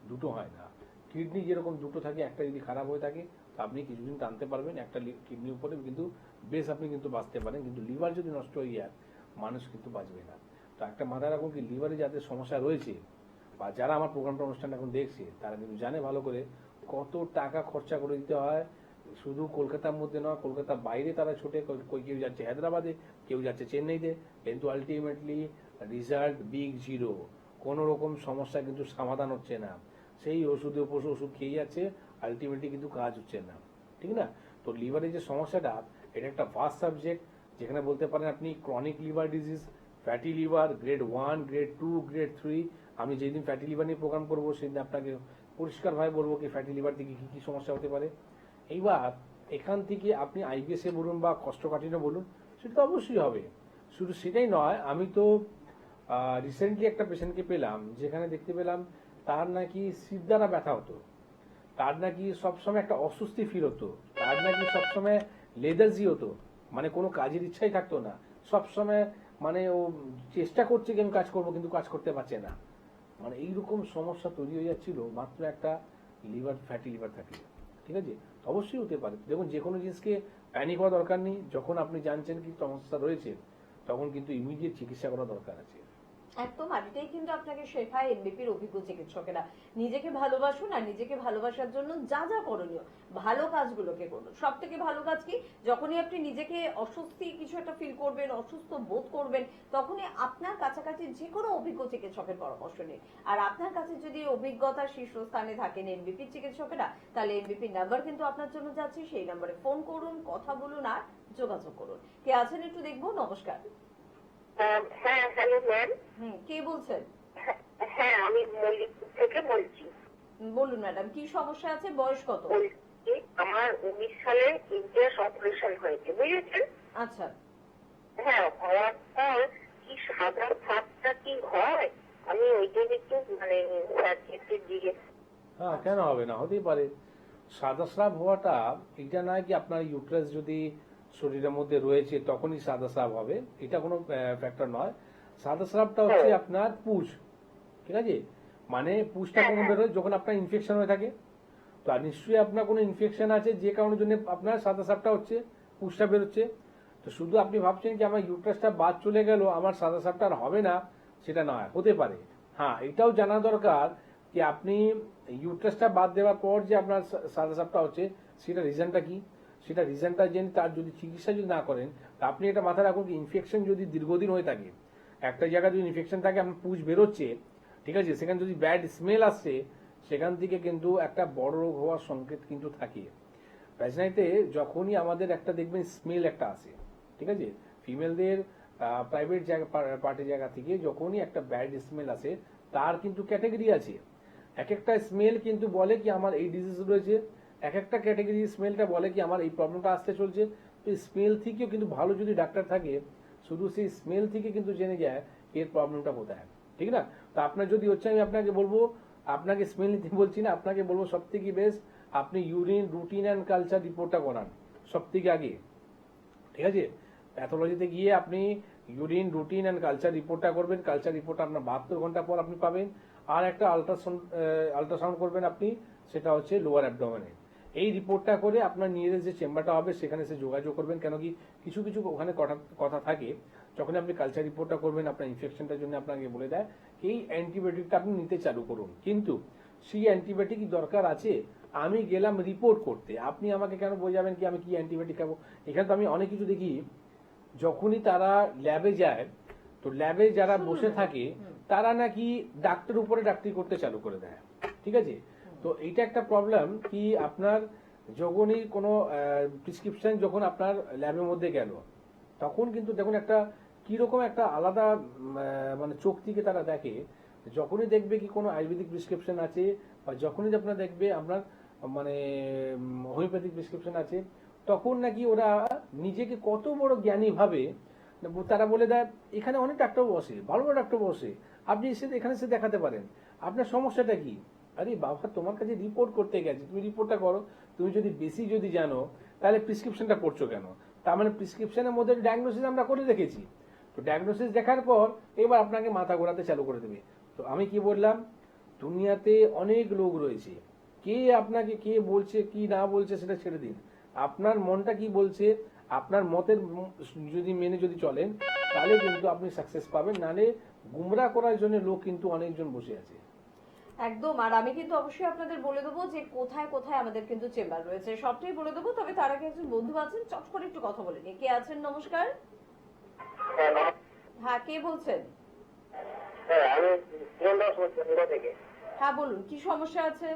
দুটো হয় না। কিডনি যেরকম দুটো থাকে, একটা যদি খারাপ হয়ে থাকে তো আপনি কিছুদিন টানতে পারবেন, একটা কিডনির উপরে কিন্তু বেশ আপনি কিন্তু বাঁচতে পারেন, কিন্তু লিভার যদি নষ্ট হয়ে যায় মানুষ কিন্তু বাঁচবে না। তো একটা মাথায় রাখুন কি লিভারে যাদের সমস্যা রয়েছে, বা যারা আমার প্রোগ্রামটা অনুষ্ঠান এখন দেখছে, তারা কিন্তু জানে ভালো করে কত টাকা খরচা করে দিতে হয়। শুধু কলকাতার মধ্যে নয়, কলকাতার বাইরে তারা ছুটে, কেউ যাচ্ছে হায়দ্রাবাদে, কেউ যাচ্ছে চেন্নাইতে, কিন্তু আলটিমেটলি রেজাল্ট বিগ জিরো। কোনো রকম সমস্যা কিন্তু সমাধান হচ্ছে না, সেই ওষুধের উপর ওষুধ খেয়ে যাচ্ছে, আলটিমেটলি কিন্তু কাজ হচ্ছে না, ঠিক না? তো লিভারের যে সমস্যাটা, এটা একটা ভাস্ট সাবজেক্ট, যেখানে বলতে পারেন আপনি chronic liver disease, fatty liver grade 1, grade 2, grade 3। আমি যেদিন ফ্যাটি লিভার নিয়ে প্রোগ্রাম করবো সেদিন আপনাকে পরিষ্কারভাবে বলবো কি ফ্যাটি লিভার থেকে কি কি সমস্যা হতে পারে। এইবার এখান থেকে আপনি আইবিএস এ বলুন বা কোষ্ঠকাঠিন্য বলুন, সেটা তো অবশ্যই হবে। শুধু সেটাই নয়, আমি তো রিসেন্টলি একটা পেশেন্টকে পেলাম যেখানে দেখতে পেলাম তার নাকি শির দ্বারা ব্যথা হতো, তার নাকি সবসময় একটা অস্বস্তি ফিল হতো, তার নাকি সবসময় লেদার্জি হতো, মানে কোনো কাজের ইচ্ছাই থাকতো না, সবসময় মানে ও চেষ্টা করছে কি আমি কাজ করবো কিন্তু কাজ করতে পারছে না। মানে এইরকম সমস্যা তৈরি হয়ে যাচ্ছিল মাত্র একটা লিভার, ফ্যাটি লিভার থাকে। ঠিক আছে, অবশ্যই হতে পারে। দেখুন, যে কোনো জিনিসকে প্যানিক হওয়া দরকার নেই। যখন আপনি জানছেন কি সমস্যা রয়েছে তখন কিন্তু ইমিডিয়েট চিকিৎসা করা দরকার আছে। একদম, আর এটাই কিন্তু আপনাকে শেখায় এমবিপির অভিজ্ঞ চিকিৎসকেরা। নিজেকে ভালোবাসুন, আর নিজেকে ভালোবাসার জন্য যা যা করণীয় ভালো কাজগুলোকে করুন। সব থেকে ভালো কাজ কি, যখনই আপনি নিজেকে অস্বস্তি কিছু একটা ফিল করবেন, অসুস্থ বোধ করবেন, তখনই আপনার কাছাকাছি যে কোনো অভিজ্ঞ চিকিৎসকের পরামর্শ নিন। আর আপনার কাছে যদি অভিজ্ঞতার শীর্ষস্থানে থাকেন এমবিপির চিকিৎসকেরা, তাহলে এমবিপির নাম্বার কিন্তু আপনার জন্য যাচ্ছে, সেই নাম্বারে ফোন করুন, কথা বলুন আর যোগাযোগ করুন। কে আছেন একটু দেখবো। নমস্কার। হ্যাঁ, হ্যালো ম্যাম। কে বলছেন? হ্যাঁ, আমি মল্লিকপুর থেকে বলছি। বলুন ম্যাডাম, কি সমস্যা আছে, বয়স কত? বলছি আমার 19 সালে ইন্টাস অপারেশন হয়েছে, বুঝেছেন? আচ্ছা, হ্যাঁ, হওয়ার পর কি সাদা ছাপটা কি হয়, আমি ওইটা একটু মানে স্যারকে দিয়ে। হ্যাঁ, কেন হবে না, হতেই পারে। সাদা স্রাব হওয়াটা এটা নয় কি আপনার ইউট্রাস যদি শরীরের মধ্যে রয়েছে তখনই সাদা স্রাব হবে, এটা কোনো ফ্যাক্টর নয়। সাদা স্রাবটা হচ্ছে আপনার পুজ, ঠিক আছে, মানে পুজটা কখন বেরোয় যখন আপনার ইনফেকশন হয়ে থাকে। তো আর নিশ্চয়ই আপনার কোনো ইনফেকশন আছে যে কারণের জন্য আপনার সাদা স্রাবটা হচ্ছে, পুজটা বেরোচ্ছে। তো শুধু আপনি ভাবছেন যে আমার ইউট্রাসটা বাদ চলে গেল আমার সাদা স্রাবটা আর হবে না, সেটা নয়, হতে পারে। হ্যাঁ, এটাও জানা দরকার যে আপনি ইউট্রাসটা বাদ দেওয়ার পর যে আপনার সাদা স্রাবটা হচ্ছে সেটা রিজনটা কি, সেটা রিজনটা জেনে তার যদি চিকিৎসা যদি না করেন, তা আপনি এটা মাথায় রাখুন কি ইনফেকশন যদি দীর্ঘদিন হয়ে থাকে, একটা জায়গায় যদি ইনফেকশন থাকে আপনার পুজ বেরোচ্ছে, ঠিক আছে, সেখানে যদি ব্যাড স্মেল আসছে, সেখান থেকে কিন্তু একটা বড় রোগ হওয়ার সংকেত কিন্তু থাকে। ভ্যাজিনাইতে যখনই আমাদের একটা দেখবেন স্মেল একটা আসে, ঠিক আছে, ফিমেলদের প্রাইভেট জায়গা পার্টি জায়গা থেকে যখনই একটা ব্যাড স্মেল আসে, তার কিন্তু ক্যাটাগরি আছে। এক একটা স্মেল কিন্তু বলে কি আমার এই ডিজিজ রয়েছে, এক একটা ক্যাটাগরি স্মেলটা বলে কি আমার এই প্রবলেমটা আসতে চলছে। তো স্মেল থেকেও কিন্তু ভালো যদি ডাক্তার থাকে, শুধু সেই স্মেল থেকে কিন্তু জেনে যায় এর প্রবলেমটা কোথায়, ঠিক না? তো আপনার যদি হচ্ছে, আমি আপনাকে বলবো, আপনাকে স্মেল নিতে বলছি না, আপনাকে বলবো সব থেকে বেস্ট আপনি ইউরিন রুটিন অ্যান্ড কালচার রিপোর্টটা করান সব থেকে আগে, ঠিক আছে। প্যাথোলজিতে গিয়ে আপনি ইউরিন রুটিন অ্যান্ড কালচার রিপোর্টটা করবেন। কালচার রিপোর্টটা আপনার 72 ঘন্টা পর আপনি পাবেন। আর একটা আল্ট্রাসাউন্ড করবেন আপনি, সেটা হচ্ছে লোয়ার অ্যাবডোমেনে। এই রিপোর্টটা করে আপনার নিয়ারেস্ট যে চেম্বারটা হবে সেখানে এসে যোগাযোগ করবেন। কেন কি কিছু কিছু ওখানে কথা থাকে, যখন আপনি কালচার রিপোর্টটা করবেন আপনার ইনফেকশনটার জন্য আপনাকে বলে দেয় এই অ্যান্টিবায়োটিকটা আপনি নিতে চালু করুন। কিন্তু সেই অ্যান্টিবায়োটিক দরকার আছে, আমি গেলাম রিপোর্ট করতে, আপনি আমাকে কেন বোঝাবেন কি আমি কি অ্যান্টিবায়োটিক খাবো? এখানে তো আমি অনেক কিছু দেখি, যখনই তারা ল্যাবে যায়, তো ল্যাবে যারা বসে থাকে তারা নাকি ডাক্তার উপরে ডাক্তারি করতে চালু করে দেয়, ঠিক আছে। তো এইটা একটা প্রবলেম কি আপনার যখনই কোনো প্রেসক্রিপশন যখন আপনার ল্যাবের মধ্যে গেল, তখন কিন্তু দেখুন একটা কিরকম একটা আলাদা মানে চোখ থেকে তারা দেখে। যখনই দেখবে কি কোনো আয়ুর্বেদিক প্রেসক্রিপশন আছে, বা যখনই আপনার দেখবে আপনার মানে হোমিওপ্যাথিক প্রেসক্রিপশন আছে, তখন নাকি ওরা নিজেকে কত বড় জ্ঞানী ভাবে, তারা বলে দেয় এখানে অনেক ডাক্তার বসে, ভালো ভালো ডাক্তার বসে, আপনি এসে এখানে এসে দেখাতে পারেন, আপনার সমস্যাটা কি? আরে বাবা, তোমার কাছে রিপোর্ট করতে গেছে, তুমি রিপোর্টটা করো। তুমি যদি বেশি যদি জানো তাহলে প্রেসক্রিপশনটা করছো কেন? তার মানে প্রেসক্রিপশনের মধ্যে ডায়াগনোসিস আমরা করে রেখেছি। তো ডায়াগনোসিস দেখার পর এবার আপনাকে মাথা ঘোরাতে চালু করে দেবে। তো আমি কি বললাম, দুনিয়াতে অনেক লোক রয়েছে, কে আপনাকে কে বলছে কি না বলছে সেটা ছেড়ে দিন, আপনার মনটা কি বলছে, আপনার মতের যদি মেনে যদি চলেন তাহলে কিন্তু আপনি সাকসেস পাবেন, নালে গুমরা করার জন্য লোক কিন্তু অনেকজন বসে আছে। একদম। আর আমি কিন্তু অবশ্যই আপনাদের বলে দেবো যে কোথায় কোথায় আমাদের কিন্তু চেম্বার রয়েছে, সবটাই বলে দেবো। তবে তার আগে একজন বন্ধু আছেন, চট করে একটু কথা বলে নি। কে আছেন? নমস্কার। হ্যাঁ, কে বলছেন? আমি সুরেন্দ্র বলছি থেকে। হ্যাঁ বলুন, কি সমস্যা আছে?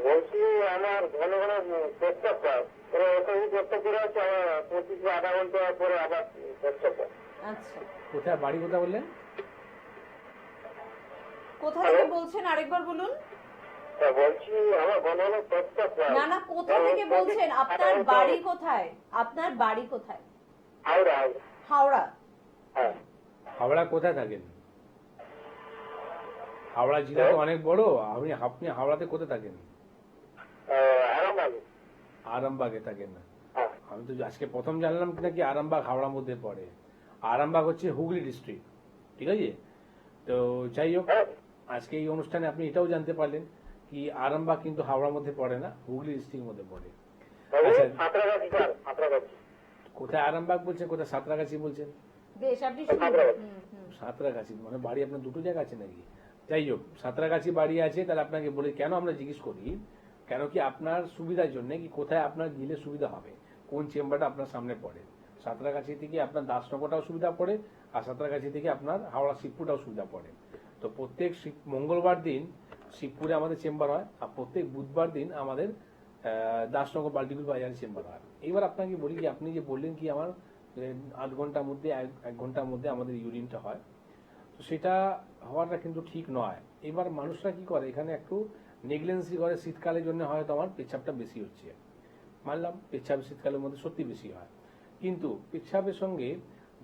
বলছি আমার ঘন ঘন প্রস্তাব প্রস্তাব করে হচ্ছে আমার 25 আধা ঘন্টা পরে আবার প্রস্তাব। আচ্ছা, কোথায় বাড়ি, কোথায় বললেন? কোথা থেকে বলছেন আরেকবার বলুন। বলছি আমার গণনা প্রস্তাব না না, কোথা থেকে বলছেন? আপনার বাড়ি কোথায়? আপনার বাড়ি কোথায়? হাওড়া হাওড়া। হ্যাঁ হাওড়া কোথায় থাকেন? হাওড়া জেলা তো অনেক বড়। আপনি হাওড়াতে কোথায় থাকেন? আরামবাগ। আরামবাগে থাকেন না? হ্যাঁ আমি তো আজকে প্রথম জানলাম কি নাকি আরামবাগ হাওড়ার মধ্যে পড়ে। আরামবাগ হচ্ছে হুগলি ডিস্ট্রিক্ট, ঠিক আছে? তো যাই হোক, আজকে এই অনুষ্ঠানে আপনি এটাও জানতে পারলেন কি আরামবাগ কিন্তু হাওড়ার মধ্যে পড়ে না, হুগলি ডিস্ট্রিক্টের মধ্যে পড়ে। আচ্ছা, সাঁতরাগাছি স্যার, সাঁতরাগাছি। কোথায় আরামবাগ বলছেন, কোথায় সাঁতরাগাছি বলছেন? বেশ, আপনি শুনুন। সাঁতরাগাছি মানে বাড়ি আপনার দুটো জায়গা আছে নাকি? যাই হোক, সাঁতরাগাছি বাড়ি আছে, তাহলে আপনাকে বলি কেন আমরা জিজ্ঞেস করি, কেন কি আপনার সুবিধার জন্য কি কোথায় আপনার গেলে সুবিধা হবে, কোন চেম্বারটা আপনার সামনে পড়ে। সাঁতরাগাছি থেকে আপনার দাসনগরটাও সুবিধা পড়ে, আর সাঁতরাগাছি থেকে আপনার হাওড়া শিবপুরটাও সুবিধা পড়ে। তো প্রত্যেক মঙ্গলবার দিন শিবপুরে আমাদের চেম্বার হয়, আর প্রত্যেক বুধবার দিন আমাদের দাসনগর বাল্টিগুল বাজারে চেম্বার হয়। এইবার আপনাকে বলি কি, আপনি যে বললেন কি আমার আধ ঘন্টার মধ্যে এক ঘন্টার মধ্যে আমাদের ইউরিনটা হয়, তো সেটা হওয়াটা কিন্তু ঠিক নয়। এবার মানুষরা কি করে, এখানে একটু নেগলেন্সি করে, শীতকালের জন্য হয়তো আমার পেচ্ছাপটা বেশি হচ্ছে, মানলাম পেচ্ছাপ শীতকালের মধ্যে সত্যি বেশি হয়, কিন্তু পেচ্ছাপের সঙ্গে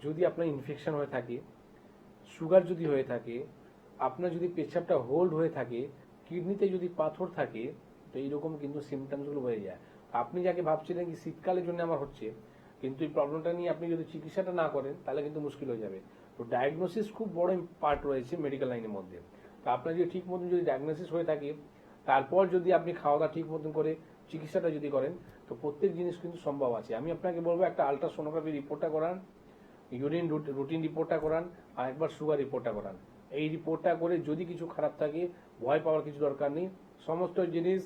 যদি আপনার ইনফেকশন হয়ে থাকে, সুগার যদি হয়ে থাকে, আপনার যদি পেচ্ছাপটা হোল্ড হয়ে থাকে, কিডনিতে যদি পাথর থাকে, তো এইরকম কিন্তু সিমটমসগুলো হয়ে যায়। আপনি যাকে ভাবছিলেন কি শীতকালের জন্য আমার হচ্ছে, কিন্তু এই প্রবলেমটা নিয়ে আপনি যদি চিকিৎসাটা না করেন তাহলে কিন্তু মুশকিল হয়ে যাবে। তো ডায়াগনোসিস খুব বড় পার্ট রয়েছে মেডিকেল লাইনের মধ্যে। তো আপনার যদি ঠিক মতন যদি ডায়াগনোসিস হয়ে থাকে, তারপর যদি আপনি খাওয়া দাওয়া ঠিক মতন করে চিকিৎসাটা যদি করেন, তো প্রত্যেক জিনিস কিন্তু সম্ভব আছে। আমি আপনাকে বলবো একটা আলট্রাসোনোগ্রাফি রিপোর্টটা করান, ইউরিন রুটিন রিপোর্টটা করান, আর একবার সুগার রিপোর্টটা করান। এই রিপোর্টটা করে যদি কিছু খারাপ থাকে, ভয় পাওয়ার কিছু দরকার নেই, সমস্ত জিনিস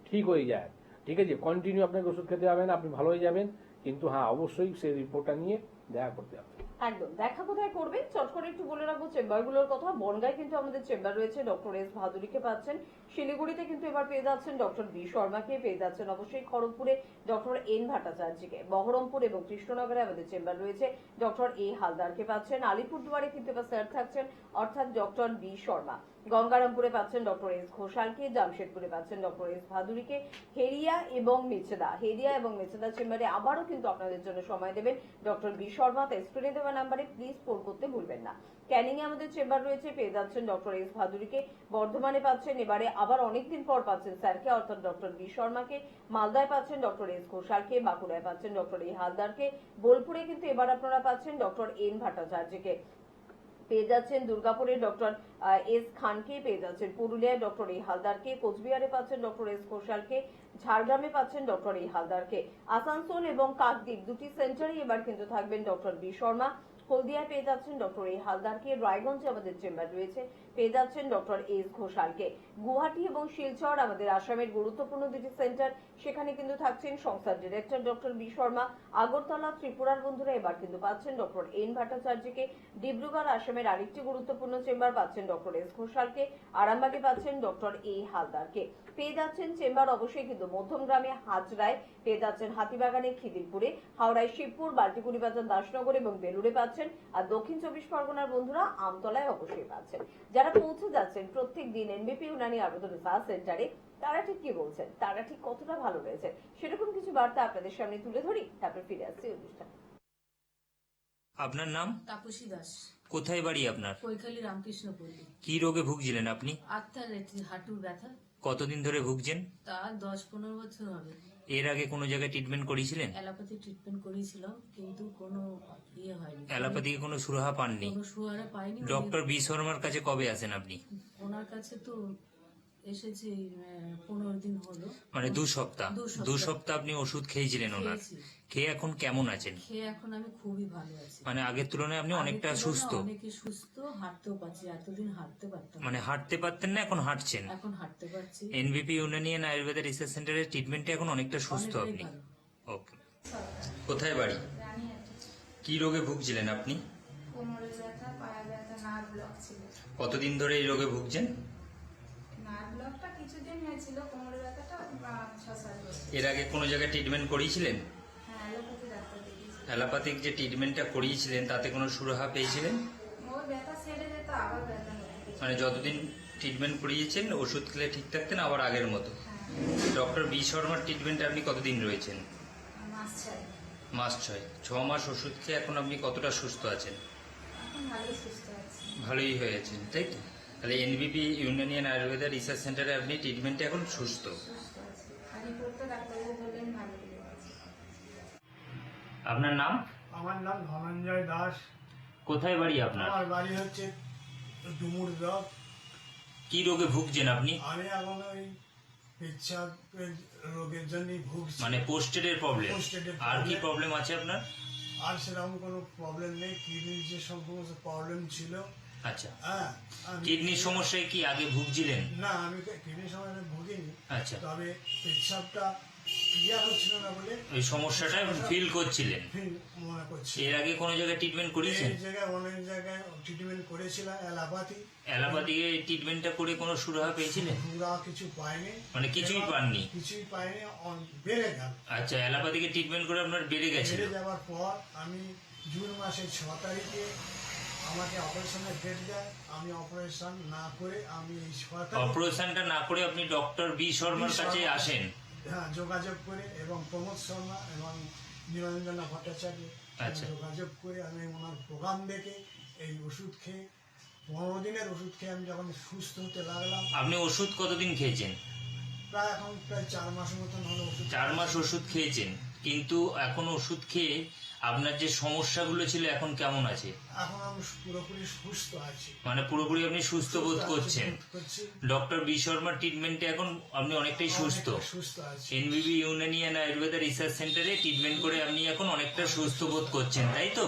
ঠিক হয়ে যায়, ঠিক আছে? কন্টিনিউ আপনাকে ওষুধ খেতে হবে না, আপনি ভালো হয়ে যাবেন, কিন্তু হ্যাঁ অবশ্যই সেই রিপোর্টটা নিয়ে দেখা করতে হবে। একদম। দেখা কোথায় করবেন চট করে একটু বলে রাখবো চেম্বারগুলোর কথা। বনগাঁয় কিন্তু আমাদের চেম্বার রয়েছে, ডক্টর এস ভাদুরীকে পাচ্ছেন। শিলিগুড়িতে কিন্তু এবার পেয়ে যাচ্ছেন ডক্টর বি শর্মাকে, পেয়ে যাচ্ছেন অবশ্যই খড়গপুরে ডক্টর এন ভট্টাচার্যকে, বহরমপুর এবং কৃষ্ণনগরে আমাদের চেম্বার রয়েছে, ডক্টর এ হালদারকে পাচ্ছেন। আলিপুরদুয়ারে কিন্তু এবার স্যার থাকছেন, অর্থাৎ ডক্টর বি শর্মা। গঙ্গারামপুরে পাচ্ছেন ডক্টর এস ঘোষালকে, জামশেদপুরে পাচ্ছেন ডক্টর এস ভাদুরীকে। হেরিয়া এবং মেচেদা চেম্বারে আবারও কিন্তু আপনাদের জন্য সময় দেবেন ডক্টর বি শর্মা। তাই স্ক্রিনে দেওয়া নাম্বারে প্লিজ ফোন করতে ভুলবেন না। ক্যানিং এ আমাদের চেম্বার রয়েছে, পেয়ে যাচ্ছেন ডক্টর এস ভাদুরীকে। বর্ধমানে পাচ্ছেন এবারে আবার অনেকদিন পর পাচ্ছেন স্যারকে, অর্থাৎ ডক্টর বি শর্মাকে। মালদায় পাচ্ছেন ডক্টর এস ঘোষালকে, বাঁকুড়ায় পাচ্ছেন ডক্টর এ হালদারকে। বোলপুরে কিন্তু এবার আপনারা পাচ্ছেন ডক্টর এন ভট্টাচার্যকে, পেয়ে যাচ্ছেন দুর্গাপুরে ডক্টর এস খানকে, পেয়ে যাচ্ছেন পুরুলিয়ায় ডক্টর এ হালদারকে, কোচবিহারে পাচ্ছেন ডক্টর এস ঘোষালকে, ঝাড়গ্রামে পাচ্ছেন ডক্টর এ হালদারকে। আসানসোল এবং কাকদ্বীপ দুটি সেন্টারে এবার কিন্তু থাকবেন ডক্টর বি শর্মা। হলদিয়ায় পেয়ে যাচ্ছেন ডক্টর এ হালদারকে। রায়গঞ্জে আমাদের চেম্বার রয়েছে, পেয়ে যাচ্ছেন ডক্টর এস ঘোষালকে। গুয়াহাটি এবং শিলচর আমাদের আসামের গুরুত্বপূর্ণ দুটি সেন্টার, সেখানে কিন্তু থাকছেন সংস্থার director doctor B Sharma. Agartala ত্রিপুরার বন্ধুরা এবার কিন্তু পাচ্ছেন ডক্টর এন ভট্টাচার্যকে। ডিব্রুগড় আসামের আরেকটি গুরুত্বপূর্ণ চেম্বার পাচ্ছেন ডক্টর এস ঘোষালকে। আরামবাগে পাচ্ছেন ডক্টর এ হালদারকে। পেয়ে যাচ্ছেন চেম্বার অবশ্যই কিন্তু মধ্যমগ্রামে হাজরায়, পেয়ে যাচ্ছেন হাতিবাগানে খিদিরপুরে, হাওড়ায় শিবপুর, বাল্টিকুড়ি বাজার দাসনগর এবং বেলুড়ে পাচ্ছেন। আর দক্ষিণ চব্বিশ পরগনার বন্ধুরা আমতলায় অবশ্যই পাচ্ছেন। যারা পৌঁছে যাচ্ছেন প্রত্যেক দিন এনবিপি ইউনানি আবেদন রিসার্চ সেন্টারে, তারা ঠিক কি বলছেন, তারা ঠিক কতটা ভালো রয়েছে, সেরকম কিছু বার্তা আপনাদের সামনে তুলে ধরি, তারপর ফিরে আসছি অনুষ্ঠান। আপনার নাম? তাপসী দাস, কোথায় বাড়ি আপনার? কৈখালী রামকৃষ্ণপল্লী। কি রোগে ভুগছিলেন আপনি? আর্থারাইটিস, হাঁটুর ব্যথা। কতদিন ধরে ভুগছেন? তা 10-15 বছর হবে। এর আগে কোনো জায়গায় ট্রিটমেন্ট করিয়েছিলেন? অ্যালোপ্যাথি ট্রিটমেন্ট করেছিলাম, কিন্তু কোনো ইয়ে হয়নি। অ্যালোপ্যাথিকে কোনো সুরাহা পাননি? কোনো সুহারা পাইনি। ডক্টর বি শর্মার কাছে কবে আসেন আপনি? ওনার কাছে তো এসেছি 15 দিন হলো। মানে 2 সপ্তাহ। 2 সপ্তাহ আপনি ওষুধ খেয়েছিলেন ওনার? খেয়েছি। খেয়ে এখন কেমন আছেন? খেয়ে এখন আমি খুবই ভালো আছি। মানে আগের তুলনায় আপনি অনেকটা আগের তুলনায় সুস্থ? অনেকে সুস্থ, হাঁটতেও পারছি। এতদিন হাঁটতে পারতাম না। মানে হাঁটতে পারতেন না, এখন হাঁটছেন? এখন হাঁটতে পারছি। এনবিপি ইউনানিয়ান আয়ুর্বেদা রিসার্চ সেন্টারের ট্রিটমেন্টে এখন অনেকটা সুস্থ অনেকটাই আপনি? ভালো। ওকে। কোথায় বাড়ি? কি রোগে ভুগছিলেন আপনি? কোমরের ব্যথা, পায়ে ব্যথা, নার্ভ ব্লক ছিল। কতদিন ধরে এই রোগে ভুগছেন? নার্ভ ব্লকটা কিছুদিন হয়েছিল, কোমরের ব্যথাটা 6-7 বছর। এর আগে কোনো জায়গায় ট্রিটমেন্ট করিয়েছিলেন? হ্যাঁ, অ্যালোপ্যাথি ডাক্তার দেখিয়েছি। অ্যালোপ্যাথিক যে ট্রিটমেন্টটা করিয়েছিলেন তাতে কোনো সুরাহা পেয়েছিলেন? ওর ব্যথা সেরে যেত, আবার ব্যথা হতো। মানে যতদিন ট্রিটমেন্ট করিয়েছেন, ওষুধ খেলে ঠিক থাকতেন আবার আগের মতো। হ্যাঁ, ডক্টর বি শর্মার ট্রিটমেন্টে আপনি কতদিন রয়েছেন? মাস চাই। মাস 6। 6 মাস ওষুধ খেয়ে এখন আপনি কতটা সুস্থ আছেন? এখন ভালোই সুস্থ আছি। ভালোই হয়েছেন, তাই তো? তাহলে এনবিপি ইউনানিয়ান আয়ুর্বেদা রিসার্চ সেন্টারে আপনি ট্রিটমেন্টে এখন সুস্থ। সুস্থ আছি। আলিপুর তো ডাক্তারবাবু বললেন ভালো হয়ে গেছে। আপনার নাম? আমার নাম ধনঞ্জয় দাস। কোথায় বাড়ি আপনার? আমার বাড়ি হচ্ছে ডুমুর ব্লক। কি রোগে ভুগছেন আপনি? আমি এখন ওই পেচ্ছাপের রোগের জন্যই ভুগছি। মানে পোস্টেডের প্রবলেম? Prostate-এর আর কি problem। প্রবলেম আছে আপনার? আর সেরকম কোনো প্রবলেম নেই। কিডনির যে সমস্ত প্রবলেম ছিল, আচ্ছা, হ্যাঁ, কিডনির সমস্যায় কি আগে ভুগছিলেন? না, আমি কিডনির সমস্যা ভুগিনি। আচ্ছা, তবে পেচ্ছাপটা ক্লিয়ার হচ্ছিল না বলে ওই সমস্যাটা ফিল করছিলেন। ফিল মনে করছি। এর আগে কোনো জায়গায় ট্রিটমেন্ট করিয়েছেন? এই জায়গায় অনেক জায়গায় ট্রিটমেন্ট করেছিলাম, এলাপাতি। অ্যালোপ্যাথিকে ট্রিটমেন্টটা করে কোনো সুরাহা পেয়েছিলেন? পুরা কিছু পাইনি। মানে কিছুই পাননি? কিছুই পাইনি, বেড়ে গেল। আচ্ছা, অ্যালোপ্যাথিকে ট্রিটমেন্ট করে আপনার বেড়ে গেছে? বেড়ে যাওয়ার পর আমি জুন মাসের 6 তারিখে আমাকে অপারেশনের ডেট দেয়। আমি অপারেশন না করে আমি এই 6 তারিখ, অপারেশনটা না করে আপনি ডক্টর বি শর্মার কাছে আসেন? হ্যাঁ, যোগাযোগ করে এবং প্রমোদ শর্মা এবং নিরঞ্জনা ভট্টাচার্য আচ্ছা। যোগাযোগ করে আমি ওনার প্রোগ্রাম দেখে এই ওষুধ খেয়ে 15 দিনের ওষুধ খেয়ে আমি যখন সুস্থ হতে লাগলাম, আপনি ওষুধ কতদিন খেয়েছেন? প্রায় 4 মাস মতন হলো ওষুধ। 4 মাস ওষুধ খেয়েছেন, কিন্তু এখন ওষুধ খেয়ে আপনার যে সমস্যাগুলো ছিল এখন কেমন আছে? এখন আমি পুরোপুরি সুস্থ আছি। মানে পুরোপুরি আপনি সুস্থ বোধ করছেন? করছি। ডক্টর বি শর্মার ট্রিটমেন্টে এখন আপনি অনেকটাই সুস্থ? অনেকটা সুস্থ আছি। এনবিবি ইউনানিয়ান আয়ুর্বেদা রিসার্চ সেন্টারে ট্রিটমেন্ট করে আপনি এখন অনেকটা সুস্থ বোধ করছেন, তাই তো?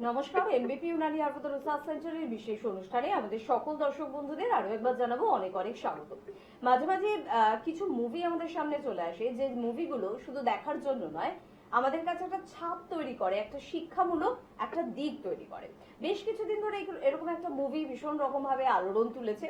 নমস্কার, এমবিপি ইউনানি আয়ুর্বেদ রিসার্চ সেন্টারের বিশেষ অনুষ্ঠানে আমাদের সকল দর্শক বন্ধুদের আরো একবার জানাবো অনেক অনেক স্বাগত। মাঝে মাঝে কিছু মুভি আমাদের সামনে চলে আসে, যে মুভিগুলো শুধু দেখার জন্য নয়, আমাদের কাছে একটা ছাপ তৈরি করে, একটা শিক্ষামূলক একটা দিক তৈরি করে। বেশ কিছুদিন ধরে এরকম একটা মুভি ভীষণ রকম ভাবে আলোড়ন তুলেছে,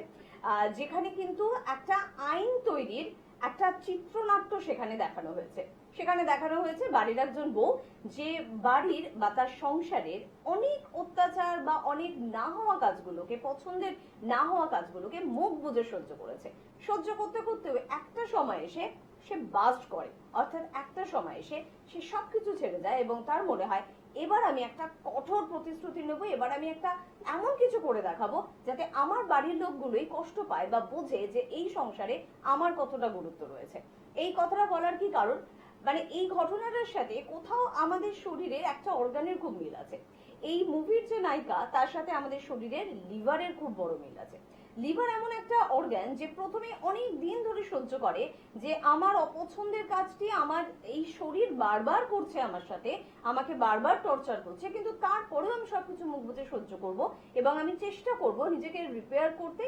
যেখানে কিন্তু একটা আইন তৈরির একটা চিত্রনাট্য সেখানে দেখানো হয়েছে। সেখানে দেখানো হয়েছে বাড়ির একজন বউ, যে বাড়ির বা তার সংসারের অনেক অত্যাচার বা অনেক না হওয়া কাজগুলোকে, পছন্দের না হওয়া কাজগুলোকে মুখ বুজে সহ্য করেছে। সহ্য করতে করতে একটা সময় এসে সে বাস্ট করে, অর্থাৎ একটা সময় এসে সে সবকিছু ছেড়ে যায় এবং তার মনে হয় এবার আমি একটা কঠোর প্রতিশ্রুতি নেব, এবার আমি একটা এমন কিছু করে দেখাবো যাতে আমার বাড়ির লোকগুলোই কষ্ট পায় বা বোঝে যে এই সংসারে আমার কতটা গুরুত্ব রয়েছে। এই কথাটা বলার কি কারণ, মানে এই ঘটনাটার সাথে কোথাও আমাদের শরীরের একটা অর্গানের খুব মিল আছে। এই মুভির যে নায়িকা, তার সাথে আমাদের শরীরের লিভারের খুব বড় মিল আছে। লিভার এমন একটা অর্গান যে প্রথমে অনেক দিন ধরে সহ্য করে যে আমার অপছন্দের কাজটি আমার এই শরীর বারবার করছে, আমার সাথে আমাকে বারবার টর্চার করছে, কিন্তু তারপরেও আমি সবকিছু মুখ বুজে সহ্য করব এবং আমি চেষ্টা করব নিজেকে রিপেয়ার করতে,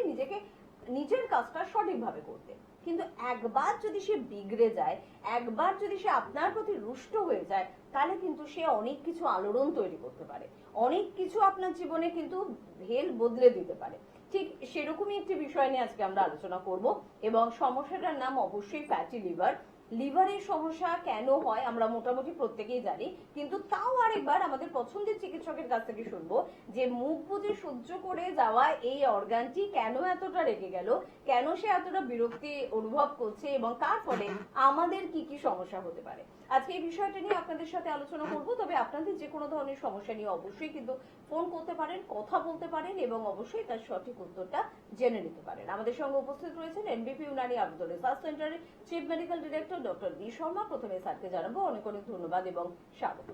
নিজের কাজটা সঠিকভাবে করতে। কিন্তু একবার যদি সে বিগড়ে যায়, একবার যদি সে আপনার প্রতি রুষ্ট হয়ে যায়, তাহলে কিন্তু সে অনেক কিছু আলোড়ন তৈরি করতে পারে, অনেক কিছু আপনার জীবনে কিন্তু ভেল বদলে দিতে পারে। ঠিক সেরকমই একটি বিষয় নিয়ে আজকে আমরা আলোচনা করব এবং সমস্যাটার নাম অবশ্যই ফ্যাটি লিভার। লিভারের সমস্যা কেন হয় আমরা মোটামুটি প্রত্যেকেই জানি, কিন্তু তাও আরেকবার আমাদের পছন্দের চিকিৎসকের কাছ থেকে শুনবো যে মুখ বুজে সহ্য করে যাওয়া এই অর্গানটি কেন এতটা রেগে গেল, কেন সে এতটা বিরক্তি অনুভব করছে এবং তার ফলে আমাদের কি কি সমস্যা হতে পারে। আজকে এই বিষয়টা নিয়ে আপনাদের সাথে আলোচনা করব। তবে আপনাদের যে কোনো ধরনের সমস্যা নিয়ে অবশ্যই কিন্তু ফোন করতে পারেন, কথা বলতে পারেন এবং অবশ্যই তার সঠিক উত্তরটা জেনে নিতে পারেন। আমাদের সঙ্গে উপস্থিত রয়েছেন এনবিপি ইউনানি আয়ুর্বেদ রিসার্চ সেন্টারের chief medical director doctor B Sharma. প্রথমে স্যারকে জানাবো অনেক অনেক ধন্যবাদ এবং স্বাগত।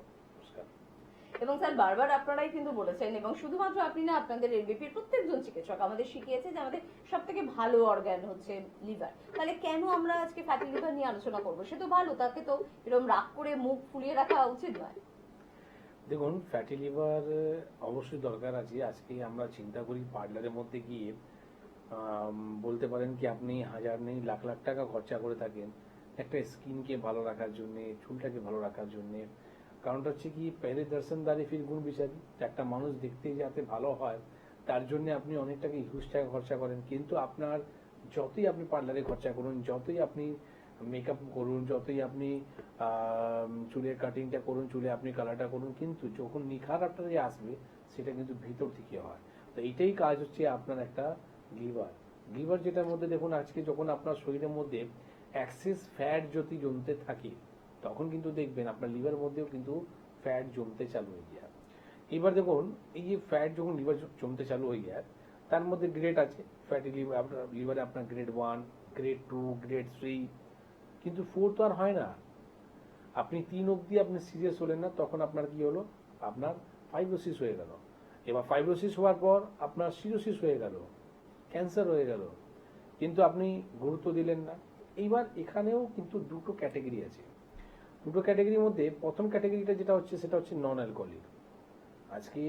এবং স্যার, বারবার আপনারাই কিন্তু বলেছেন এবং শুধুমাত্র আপনি না, আপনাদের এনবিপির প্রত্যেকজন চিকিৎসক আমাদের শিখিয়েছে যে আমাদের সব থেকে ভালো অর্গান হচ্ছে লিভার। তাহলে কেন আমরা আজকে ফ্যাটি লিভার নিয়ে আলোচনা করবো? সে তো ভালো, তাকে তো এরকম রাগ করে মুখ ফুলিয়ে রাখা উচিত নয়। দেখুন, ফ্যাটি লিভার অবশ্যই দরকার আছে। আজকে আমরা চিন্তা করি পার্লারের মধ্যে গিয়ে বলতে পারেন কি আপনি হাজার নেই লাখ লাখ টাকা খরচা করে থাকেন একটা স্কিনকে ভালো রাখার জন্য, চুলটাকে ভালো রাখার জন্য। কারণটা হচ্ছে কি, পেহলে দর্শনদারি ফির গুণ বিচারি। একটা মানুষ দেখতে যাতে ভালো হয় তার জন্য আপনি অনেক টাকা হিউজ টাকা খরচা করেন, কিন্তু আপনার যতই আপনি পার্লারে খরচা করুন, যতই আপনি মেকআপ করুন, যতই আপনি চুলের কাটিংটা করুন, চুলে আপনি কালারটা করুন, কিন্তু যখন নিখার আপনার যে আসবে সেটা কিন্তু ভিতর থেকে হয়। তো এইটাই কাজ হচ্ছে আপনার একটা লিভার লিভার যেটার মধ্যে দেখুন আজকে যখন আপনার শরীরের মধ্যে অ্যাক্সেস ফ্যাট যদি জমতে থাকে তখন কিন্তু দেখবেন আপনার লিভারের মধ্যেও কিন্তু ফ্যাট জমতে চালু হয়ে যায়। এবার দেখুন এই যে ফ্যাট যখন লিভার জমতে চালু হয়ে যায় তার মধ্যে গ্রেড আছে ফ্যাটি লিভার আপনার লিভারে আপনার গ্রেড 1 গ্রেড 2 গ্রেড 3 কিন্তু 4 তো আর হয় না। আপনি 3 অবধি আপনি সিরিয়াস হলেন না তখন আপনার কি হলো আপনার ফাইব্রোসিস হয়ে গেল। এবার ফাইব্রোসিস হওয়ার পর আপনার সিরোসিস হয়ে গেল, ক্যান্সার হয়ে গেল, কিন্তু আপনি গুরুত্ব দিলেন না। এইবার এখানেও কিন্তু দুটো ক্যাটাগরি আছে। দুটো ক্যাটাগরির মধ্যে প্রথম ক্যাটাগরিটা যেটা হচ্ছে সেটা হচ্ছে নন অ্যালকোহলিক। আজকে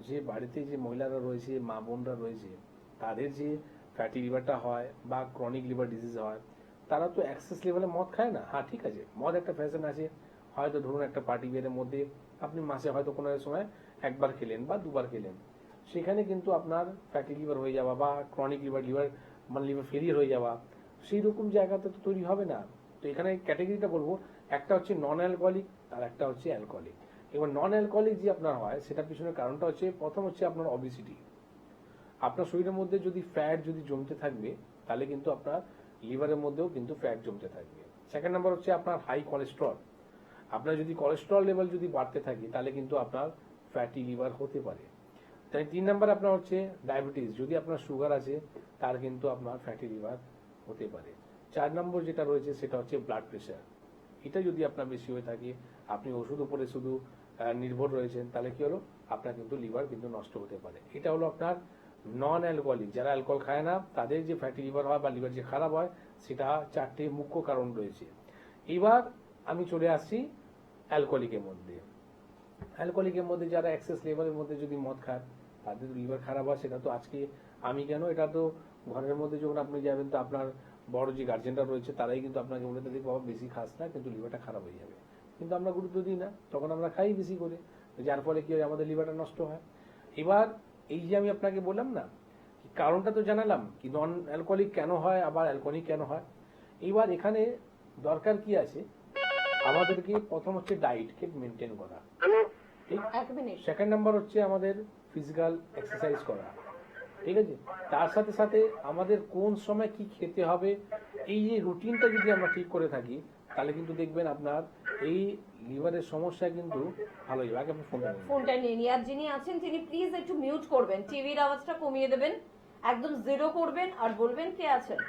যে বাড়িতে যে মহিলারা রয়েছে মা বোনরা রয়েছে তাদের যে ফ্যাটি লিভারটা হয় বা ক্রনিক লিভার ডিজিজ হয় তারা তো এক্সেস লেভেলে মদ খায় না। হ্যাঁ ঠিক আছে, মদ একটা ফ্যাশন আছে, হয়তো ধরুন একটা পার্টি বিয়ের মধ্যে আপনি মাসে হয়তো কোনো সময় একবার খেলেন বা দুবার খেলেন, সেখানে কিন্তু আপনার ফ্যাটি লিভার হয়ে যাওয়া বা ক্রনিক লিভার মানে লিভার ফেলিয়ার হয়ে যাওয়া সেই রকম জায়গাতে তো তৈরি হবে না। তো এখানে ক্যাটাগরিটা বলবো একটা হচ্ছে নন অ্যালকোহলিক আর একটা হচ্ছে অ্যালকোহলিক। এবার নন অ্যালকোহলিক যে আপনার হয় সেটা পিছনের কারণটা হচ্ছে প্রথম হচ্ছে আপনার অবেসিটি। আপনার শরীরের মধ্যে যদি ফ্যাট যদি জমতে থাকবে তাহলে কিন্তু আপনার লিভারের মধ্যেও কিন্তু ফ্যাট জমতে থাকবে। সেকেন্ড নাম্বার হচ্ছে আপনার হাই কোলেস্ট্রল। আপনার যদি কোলেস্ট্রল লেভেল যদি বাড়তে থাকে তাহলে কিন্তু আপনার ফ্যাটি লিভার হতে পারে। তাই 3 নাম্বার আপনার হচ্ছে ডায়াবেটিস, যদি আপনার সুগার আছে তার কিন্তু আপনার ফ্যাটি লিভার হতে পারে। 4 নম্বর যেটা রয়েছে সেটা হচ্ছে ব্লাড প্রেশার। এটা যদি আপনার বেশি হয়ে থাকে, আপনি ওষুধ উপরে শুধু নির্ভর রয়েছেন, তাহলে কি হলো আপনার কিন্তু লিভার কিন্তু নষ্ট হতে পারে। এটা হলো আপনার নন অ্যালকোহলিক, যারা অ্যালকোহল খায় না তাদের যে ফ্যাটি লিভার হয় বা লিভার যে খারাপ হয় সেটা 4টে মুখ্য কারণ রয়েছে। এবার আমি চলে আসছি অ্যালকোহলিকের মধ্যে। অ্যালকোহলিকের মধ্যে যারা এক্সেস লেভেলের মধ্যে যদি মদ খায় তাদের লিভার খারাপ হয়। সেটা তো আজকে আমি কেন, এটা তো ঘরের মধ্যে যখন আপনি যাবেন তো আপনার বড় যে গার্জেনরা রয়েছে তারাই কিন্তু আপনাকে বলে দেবে বাবা বেশি খাস না, কিন্তু লিভারটা খারাপ হয়ে যাবে। কিন্তু আমরা গুরুত্ব দিই না, তখন আমরা খাই বেশি করে, যার ফলে কি হয় আমাদের লিভারটা নষ্ট হয়। এবার এই যে আমি আপনাকে বললাম না, কারণটা তো জানালাম কি নন অ্যালকোহলিক কেন হয় আবার অ্যালকোহলিক কেন হয়। এবার এখানে দরকার কি আছে, আমাদেরকে প্রথম হচ্ছে ডায়েটকে মেনটেন করা, ঠিক। 1 মিনিট। সেকেন্ড নাম্বার হচ্ছে আমাদের ফিজিক্যাল এক্সারসাইজ করা, ঠিক আছে। তার সাথে সাথে আমাদের কোন সময় কি খেতে হবে, এই যে রুটিনটা যদি আমরা ঠিক করে থাকি তাহলে কিন্তু দেখবেন আপনার এই লিভারের সমস্যা কিন্তু ভালো হয়ে যাবে। আগে আপনি ফোনটা নিয়ে নিয়ে আর যিনি আছেন তিনি প্লিজ একটু মিউট করবেন, টিভির আওয়াজটা কমিয়ে দেবেন, একদম জিরো করবেন আর বলবেন কে আছেন।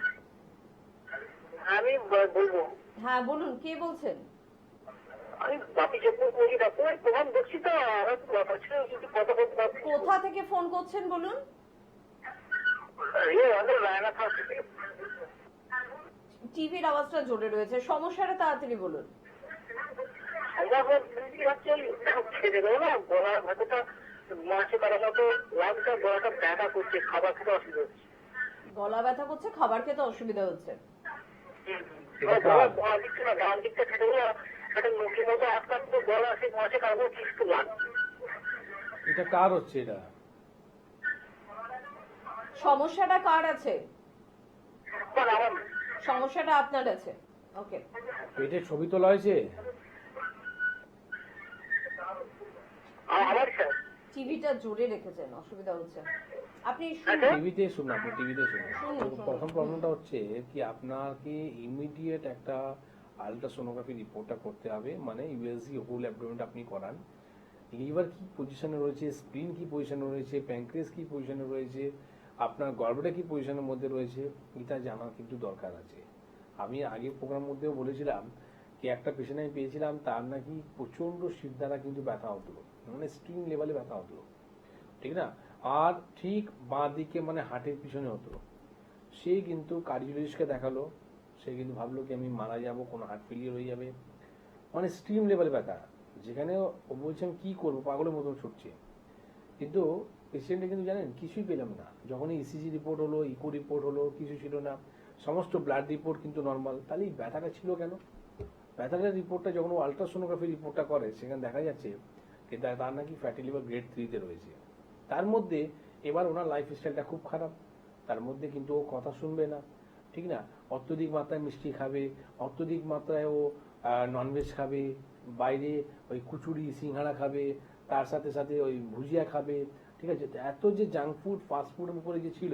আমি বলবো। হ্যাঁ বলুন, কে বলছেন? আমি বাপি চক্রবর্তী বলছি, ডাক্তার প্রধান দেখছি তো আমার কিন্তু কথা বলতে পারছি। কোথা থেকে ফোন করছেন বলুন? আমাদের রায়না থাকছে। টিভির আওয়াজটা জোরে রয়েছে, সমস্যাটা তাড়াতাড়ি বলুন। খেতে দেবো না, গলার ভেতরটা মাছে করার মতো লাগছে, গলাটা ব্যথা করছে, খাবার খেতে অসুবিধা হচ্ছে। গলা ব্যথা করছে, খাবার খেতে অসুবিধা হচ্ছে। গলা দিচ্ছে না, ডান দিকটা খেতে গেলে একটা মুখের মতো আটকাত গলা সে মাছে কারো কিছু লাগছে। এটা কার হচ্ছে? এটা সমস্যাটা কার আছে? আমার সমস্যাটা আপনার আছে। ওকে, পেটের ছবি তোলা হয়েছে? আমার স্যার টিভিটা জোরে রেখেছেন, অসুবিধা হচ্ছে। আপনি টিভিতে শুনুন, আপনি টিভিতে শুনুন। শুনুন। প্রথম প্রবলেমটা হচ্ছে কি আপনাকে ইমিডিয়েট একটা আলট্রাসোনোগ্রাফি রিপোর্টটা করতে হবে, মানে ইউএসজি হোল অ্যাবডোমেনটা আপনি করান। লিভার কি পজিশনে রয়েছে, স্প্লিন কি পজিশনে রয়েছে, প্যানক্রিয়াস কি পজিশনে রয়েছে, আপনার গলব্লাডার কি পজিশনের মধ্যে রয়েছে, এটা জানার কিন্তু দরকার আছে। আমি আগের প্রোগ্রাম মধ্যেও বলেছিলাম কি একটা পেশেন্ট আমি পেয়েছিলাম তার নাকি প্রচন্ড শির দ্বারা কিন্তু ব্যথা হতো, মানে স্ট্রিং লেভেলে ব্যথা হতো, ঠিক না। আর ঠিক বাঁ দিকে মানে হার্টের পিছনে হতো। সে কিন্তু কার্ডিওলজিস্টকে দেখালো, সে কিন্তু ভাবলো কি আমি মারা যাবো, কোনো হার্ট ফেলিয়ার হয়ে যাবে, মানে স্ট্রিম লেভেলে ব্যথা, যেখানে ও বলছে আমি কি করবো, পাগলের মতন ছুটছে। কিন্তু পেশেন্টে কিন্তু জানেন কিছুই পেলাম না। যখন ইসিজি রিপোর্ট হলো, ইকো রিপোর্ট হলো, কিছু ছিল না, সমস্ত ব্লাড রিপোর্ট কিন্তু নর্মাল। তাহলে এই ব্যথাটা ছিল কেন? ব্যথাটার রিপোর্টটা যখন ও আলট্রাসোনোগ্রাফি রিপোর্টটা করে সেখানে দেখা যাচ্ছে যে তার নাকি ফ্যাটি লিভার গ্রেড 3-তে রয়েছে। তার মধ্যে এবার ওনার লাইফস্টাইলটা খুব খারাপ, তার মধ্যে কিন্তু ও কথা শুনবে না, ঠিক না। অত্যধিক মাত্রায় মিষ্টি খাবে, অত্যধিক মাত্রায় ও ননভেজ খাবে, বাইরে ওই কুচুরি সিঙ্গাড়া খাবে, তার সাথে সাথে ওই ভুজিয়া খাবে, ঠিক আছে। এত যে জাঙ্ক ফুড ফাস্ট ফুডের উপরে যে ছিল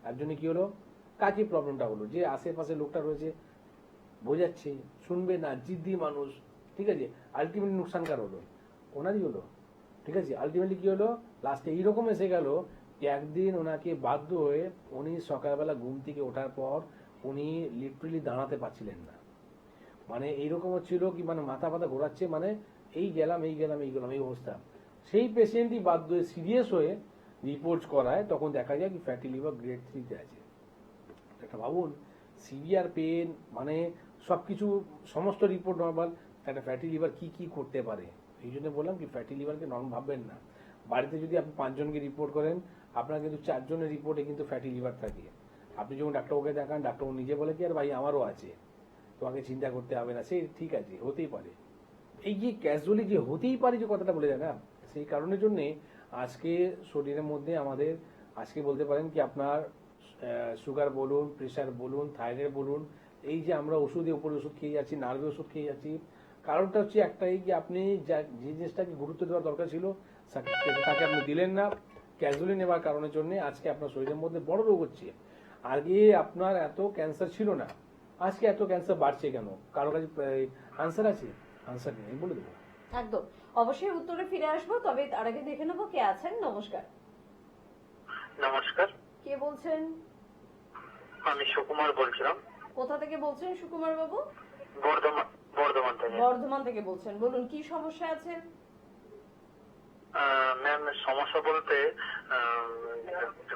তার জন্য কি হলো, কাকে প্রবলেমটা হলো, যে আশেপাশে লোকটা রয়েছে বোঝাচ্ছে, শুনবে না, জিদ্দি মানুষ, ঠিক আছে, আলটিমেটলি নুকসানকার হলো, ওনারই হলো, ঠিক আছে। আলটিমেটলি কি হলো, লাস্টে এইরকম এসে গেল যে একদিন ওনাকে বাধ্য হয়ে উনি সকালবেলা ঘুম থেকে ওঠার পর উনি লিটারেলি দাঁড়াতে পারছিলেন না, মানে এইরকম হচ্ছিল কি, মানে মাথা ফাথা ঘোরাচ্ছে, মানে এই গেলাম এই অবস্থা। সেই পেশেন্টই বাধ্য হয়ে সিরিয়াস হয়ে রিপোর্ট করায়, তখন দেখা যায় কি ফ্যাটি লিভার গ্রেড 3 তে আছে। একটা ভাবুন, সিভিয়ার পেন, মানে সবকিছু সমস্ত রিপোর্ট নর্মাল, একটা ফ্যাটি লিভার কি কি করতে পারে। এই জন্য বললাম কি ফ্যাটি লিভারকে নর্মাল ভাববেন না। বাড়িতে যদি আপনি 5 জনকে রিপোর্ট করেন, আপনার কিন্তু 4 জনের রিপোর্টে কিন্তু ফ্যাটি লিভার থাকে। আপনি যখন ডাক্তারকে দেখান, ডাক্তার নিজে বলে কি আর ভাই আমারও আছে, তোমাকে চিন্তা করতে হবে না, সেই ঠিক আছে, হতেই পারে। এই যে ক্যাজুয়ালি যে হতেই পারে যে কথাটা বলে যায় না, সেই কারণের জন্য আজকে শরীরের মধ্যে আমাদের আজকে বলতে পারেন কি আপনার সুগার বলুন, প্রেশার বলুন, থাইরয়েড বলুন, এই যে আমরা ওষুধের উপরে ওষুধ খেয়ে যাচ্ছি, নার্ভের ওষুধ খেয়ে যাচ্ছি, কারণটা হচ্ছে একটাই যে আপনি যে জিনিসটাকে গুরুত্ব দেওয়ার দরকার ছিল তাকে আপনি দিলেন না। ক্যাজুয়ালি নেওয়ার কারণের জন্য আজকে আপনার শরীরের মধ্যে বড় রোগ হচ্ছে। আগে আপনার এত ক্যান্সার ছিল না, আজকে এত ক্যান্সার বাড়ছে কেন? কারো কাছে আনসার আছে? আনসার নেই, আমি বলে দেবো। একদম, অবশ্যই উত্তরে ফিরে আসবো, তবে তার আগে দেখে নেবো কে আছেন। নমস্কার। নমস্কার, কে বলছেন? আমি সুকুমার বলছিলাম, কোথা থেকে বলছেন সুকুমার বাবু? বর্ধমান থেকে। বর্ধমান থেকে বলছেন, বলুন কি সমস্যা আছে? ম্যাম, সমস্যা বলতে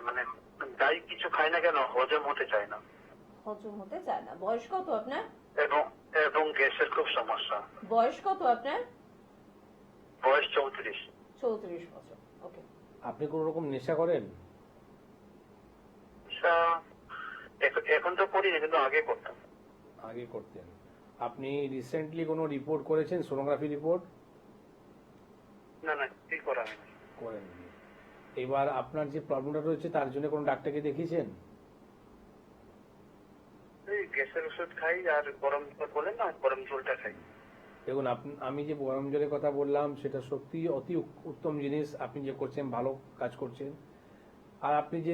মানে যাই কিছু খাই না কেন হজম হতে চায় না, হজম হতে চায় না। বয়স কত আপনার? এবং গ্যাসের খুব সমস্যা। বয়স কত আপনার? বয়স 34। 34 বছর। ওকে। আপনি কোন রকম নেশা করেন? এখন তো করি না, কিন্তু আগে করতাম। আগে করতেন। আপনি রিসেন্টলি কোনো রিপোর্ট করেছেন, সোনোগ্রাফি রিপোর্ট? না না, ঠিক করা হয়নি। করেননি। এবার আপনার যে প্রবলেমটা রয়েছে তার জন্য কোনো ডাক্তারকে দেখিয়েছেন? এই গ্যাসের ওষুধ খাই আর গরম জল বলেন না, গরম জলটা খাই। দেখুন, আমি যে গরম জলের কথা বললাম সেটা সত্যি অতি উত্তম জিনিস, আপনি যে করছেন ভালো কাজ করছেন। আর আপনি যে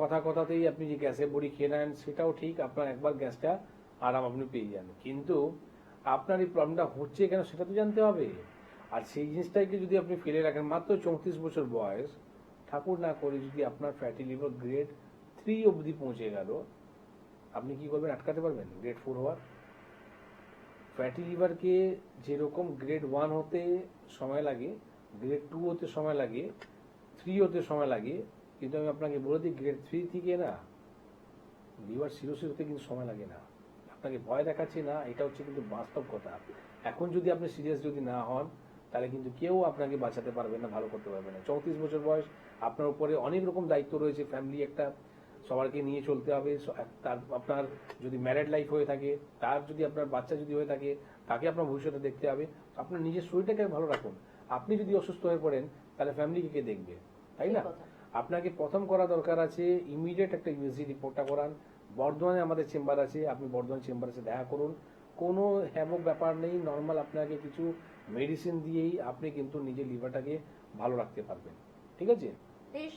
কথাতেই আপনি যে গ্যাসের বড়ি খেয়ে নেন সেটাও ঠিক, আপনার একবার গ্যাসটা আরাম আপনি পেয়ে যান, কিন্তু আপনার এই প্রবলেমটা হচ্ছে কেন সেটা তো জানতে হবে। আর সেই জিনিসটাকে যদি আপনি ফেলে রাখেন, মাত্র 34 বছর বয়স, ঠাকুর না করে যদি আপনার ফ্যাটি লিভার গ্রেড 3 অবধি পৌঁছে গেল, আপনি কি করবেন? আটকাতে পারবেন গ্রেড 4 হওয়ার? ফ্যাটি লিভারকে যেরকম গ্রেড 1 হতে সময় লাগে, গ্রেড 2 হতে সময় লাগে, 3 হতে সময় লাগে, কিন্তু আমি আপনাকে বলে দিই গ্রেড 3 থেকে না লিভার সিরোসিস হতে কিন্তু সময় লাগে না। আপনাকে ভয় দেখাচ্ছি না, এটা হচ্ছে কিন্তু বাস্তব কথা। এখন যদি আপনি সিরিয়াস যদি না হন, তাহলে কিন্তু কেউ আপনাকে বাঁচাতে পারবে না, ভালো করতে পারবে না। 34 বছর বয়স, আপনার উপরে অনেক রকম দায়িত্ব রয়েছে, ফ্যামিলি একটা সবাইকে নিয়ে চলতে হবে। তার আপনার যদি ম্যারিড লাইফ হয়ে থাকে, তার যদি আপনার বাচ্চা যদি হয়ে থাকে, তাকে আপনার ভবিষ্যতে দেখতে হবে। আপনার নিজের শরীরটাকে ভালো রাখুন। আপনি যদি অসুস্থ হয়ে পড়েন তাহলে ফ্যামিলিকে কে দেখবে, তাই না? আপনাকে প্রথম করা দরকার আছে ইমিডিয়েট একটা ইউএসজি রিপোর্টটা করান। বর্ধমানে আমাদের চেম্বার আছে, আপনি বর্ধমান চেম্বারে এসে দেখা করুন। কোনো হ্যাবক ব্যাপার নেই, নর্মাল আপনাকে কিছু মেডিসিন দিয়েই আপনি কিন্তু নিজের লিভারটাকে ভালো রাখতে পারবেন, ঠিক আছে? বেশ,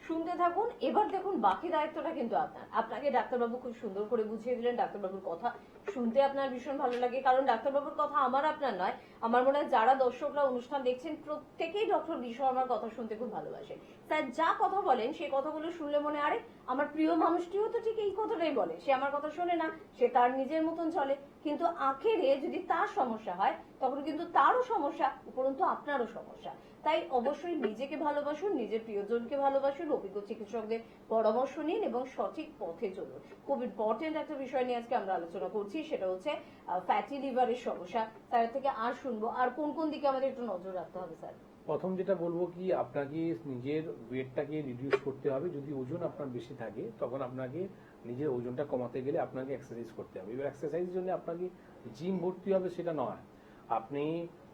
শুনতে থাকুন। এবার দেখুন বাকি দায়িত্বটা কিন্তু আপনার। আপনাকে ডাক্তারবাবু খুব সুন্দর করে বুঝিয়ে দিলেন। ডাক্তারবাবুর কথা শুনতে আপনার ভীষণ ভালো লাগে, কারণ ডাক্তারবাবুর কথা আমার আপনার নয়, আমার মনে হয় যারা দর্শকরা অনুষ্ঠান দেখছেন প্রত্যেকেই ডক্টর বি শর্মার কথা শুনতে খুব ভালোবাসে। তাই যা কথা বলেন সেই কথাগুলো শুনলে মনে আরে আমার প্রিয় মানুষটিও তো ঠিক এই কথাটাই বলে, সে আমার কথা শোনে না, সে তার নিজের মতন চলে, কিন্তু আখেরে যদি তার সমস্যা হয় তখন কিন্তু তারও সমস্যা, উপরন্তু আপনারও সমস্যা। তাই অবশ্যই নিজেকে ভালোবাসুন, নিজের প্রিয়জনকে ভালোবাসুন, অভিজ্ঞ চিকিৎসকদের পরামর্শ নিন এবং সঠিক পথে চলুন। খুব ইম্পর্টেন্ট একটা বিষয় নিয়ে আজকে আমরা আলোচনা করছি, সেটা হচ্ছে ফ্যাটি লিভারের সমস্যা। তার থেকে আর শুনবো আর কোন কোন দিকে আমাদের একটু নজর রাখতে হবে স্যার? প্রথম যেটা বলবো কি, আপনাকে নিজের ওয়েটটাকে রিডিউস করতে হবে। যদি ওজন আপনার বেশি থাকে তখন আপনাকে নিজের ওজনটা কমাতে গেলে আপনাকে এক্সারসাইজ করতে হবে। এবার এক্সারসাইজের জন্য আপনাকে জিম ভর্তি হবে সেটা নয়, আপনি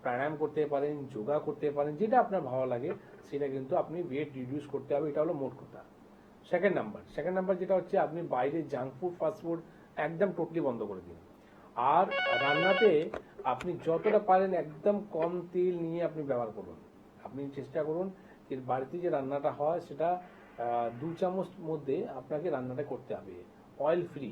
প্রাণায়াম করতে পারেন, যোগা করতে পারেন, যেটা আপনার ভালো লাগে সেটা, কিন্তু আপনি ওয়েট রিডিউস করতে হবে, এটা হলো মোট কথা। সেকেন্ড নাম্বার যেটা হচ্ছে আপনি বাইরে জাঙ্ক ফুড, ফাস্ট ফুড একদম টোটালি বন্ধ করে দিন। আর রান্নাতে আপনি যতটা পারেন একদম কম তেল নিয়ে আপনি ব্যবহার করুন। আপনি চেষ্টা করুন যে বাড়িতে যে রান্নাটা হয় সেটা 2 চামচ মধ্যে আপনাকে রান্নাটা করতে হবে অয়েল ফ্রি,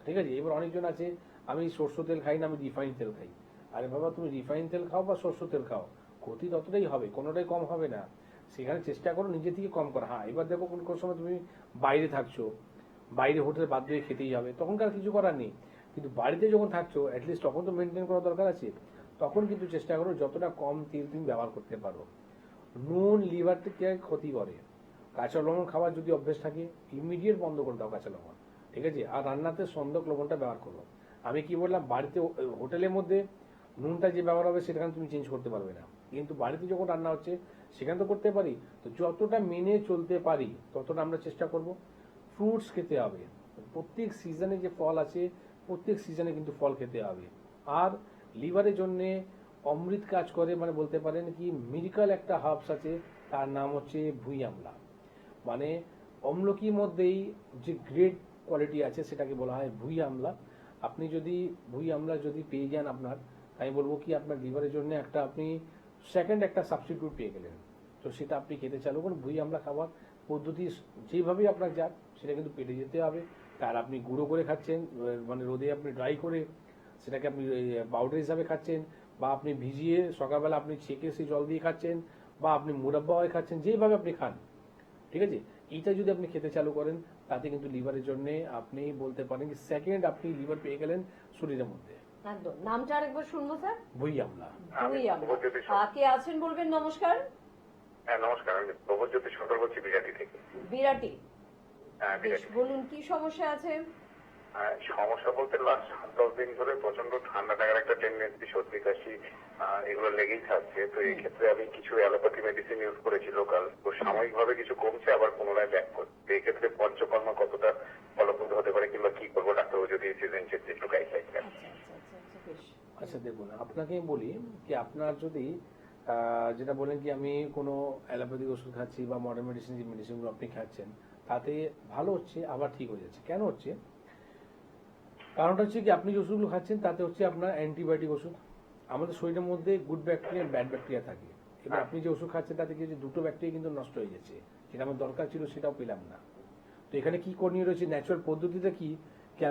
ঠিক আছে? এবার অনেকজন আছে আমি সরষে তেল খাই না, আমি রিফাইন তেল খাই। আরে বাবা, তুমি রিফাইন তেল খাও বা সরষে তেল খাও, ক্ষতি ততটাই হবে, কোনোটাই কম হবে না। সেখানে চেষ্টা করো নিজে থেকে কম করা। হ্যাঁ, এবার দেখো কোন কোন সময় তুমি বাইরে থাকছো, বাইরে হোটেলে বাধ্য হয়ে খেতেই হবে, তখনকার কিছু করার নেই। কিন্তু বাড়িতে যখন থাকছো অ্যাটলিস্ট তখন তো মেনটেন করা দরকার আছে। তখন কিন্তু চেষ্টা করো যতটা কম তেল তুমি ব্যবহার করতে পারো। নুন লিভারকে ক্ষতি করে। কাঁচা লবণ খাওয়ার যদি অভ্যেস থাকে ইমিডিয়েট বন্ধ করে দাও কাঁচা লবণ, ঠিক আছে? আর রান্নাতে সন্দক লবণটা ব্যবহার করো। আমি কি বললাম, বাড়িতে হোটেলের মধ্যে নুনটা যে ব্যবহার হবে সেখানে তুমি চেঞ্জ করতে পারবে না, কিন্তু বাড়িতে যখন রান্না হচ্ছে সেখানে তো করতে পারি। তো যতটা মেনে চলতে পারি ততটা আমরা চেষ্টা করব। ফ্রুটস খেতে হবে, প্রত্যেক সিজনে যে ফল আছে প্রত্যেক সিজনে কিন্তু ফল খেতে হবে। আর লিভারের জন্যে অমৃত কাজ করে, মানে বলতে পারেন কি মিরাকল একটা হার্বস আছে, তার নাম হচ্ছে ভুঁই আমলা। মানে অম্লকির মধ্যেই যে গ্রেট কোয়ালিটি আছে সেটাকে বলা হয় ভুঁই আমলা। আপনি যদি ভুঁই আমলা যদি পেয়ে যান আপনার, আমি বলবো কি আপনার লিভারের জন্য একটা আপনি সেকেন্ড একটা সাবস্টিটিউট পেয়ে গেলেন। তো সেটা আপনি খেতে চালু করুন। ভুঁই আমলা খাবার পদ্ধতি যেভাবেই আপনার যাক সেটা কিন্তু পেটে যেতে হবে। তার আপনি গুঁড়ো করে খাচ্ছেন, মানে রোদে আপনি ড্রাই করে সেটাকে আপনি পাউডার হিসাবে খাচ্ছেন, বা আপনি ভিজিয়ে সকালবেলা আপনি ছেঁকে সেই জল দিয়ে খাচ্ছেন, বা আপনি মুরাব্বা হয়ে খাচ্ছেন, যেভাবে আপনি খান, ঠিক আছে? এইটা যদি আপনি খেতে চালু করেন তাতে কিন্তু লিভারের জন্য আপনি বলতে পারেন কি সেকেন্ড আপনি লিভার পেয়ে গেলেন শরীরের মধ্যে। একদম। নামটা আরেকবার শুনবো স্যার। ভুঁই আমলা। ভুঁই আমলা। কে আছেন বলবেন? নমস্কার। হ্যাঁ নমস্কার, আমি প্রভজ্যোতি সরকার বলছি বিরাটি থেকে। বিরাটি। হ্যাঁ বেশ, বিরাটি। বলুন কি সমস্যা আছে? সমস্যা বলতে লাস্ট 7-10 দিন ধরে প্রচন্ড ঠান্ডা লাগার একটা টেন্ডেন্সি, সর্দি কাশি এগুলো লেগেই থাকছে। তো এই ক্ষেত্রে আমি কিছু অ্যালোপ্যাথি মেডিসিন ইউজ করেছি লোকাল, তো সাময়িকভাবে কিছু কমছে আবার পুনরায় ব্যাক করছে। এই ক্ষেত্রে পঞ্চকর্মা কতটা ফলপ্রদ হতে পারে কিংবা কি করবো ডাক্তারবাবু যদি সিজন চেঞ্জ একটু গাইডলাইন দেন। বেশ। আচ্ছা দেখুন, আপনাকে আমি বলি কি আপনার যদি যেটা বলেন কি আমি কোনো অ্যালোপ্যাথিক ওষুধ খাচ্ছি বা মডার্ন মেডিসিন যে মেডিসিনগুলো আপনি খাচ্ছেন তাতে ভালো হচ্ছে আবার ঠিক হয়ে যাচ্ছে, কেন হচ্ছে? কারণটা হচ্ছে কি আপনি যে ওষুধগুলো খাচ্ছেন তাতে হচ্ছে আপনার অ্যান্টিবায়োটিক ওষুধ। আমাদের শরীরের মধ্যে গুড ব্যাকটেরিয়া ব্যাড ব্যাকটেরিয়া থাকে। এবার আপনি যে ওষুধ খাচ্ছেন তাতে কিছু দুটো ব্যাকটেরিয়া কিন্তু নষ্ট হয়ে যাচ্ছে, যেটা আমার দরকার ছিল সেটাও পেলাম না। তো এখানে কি করণীয় রয়েছে, ন্যাচারাল পদ্ধতিটা কি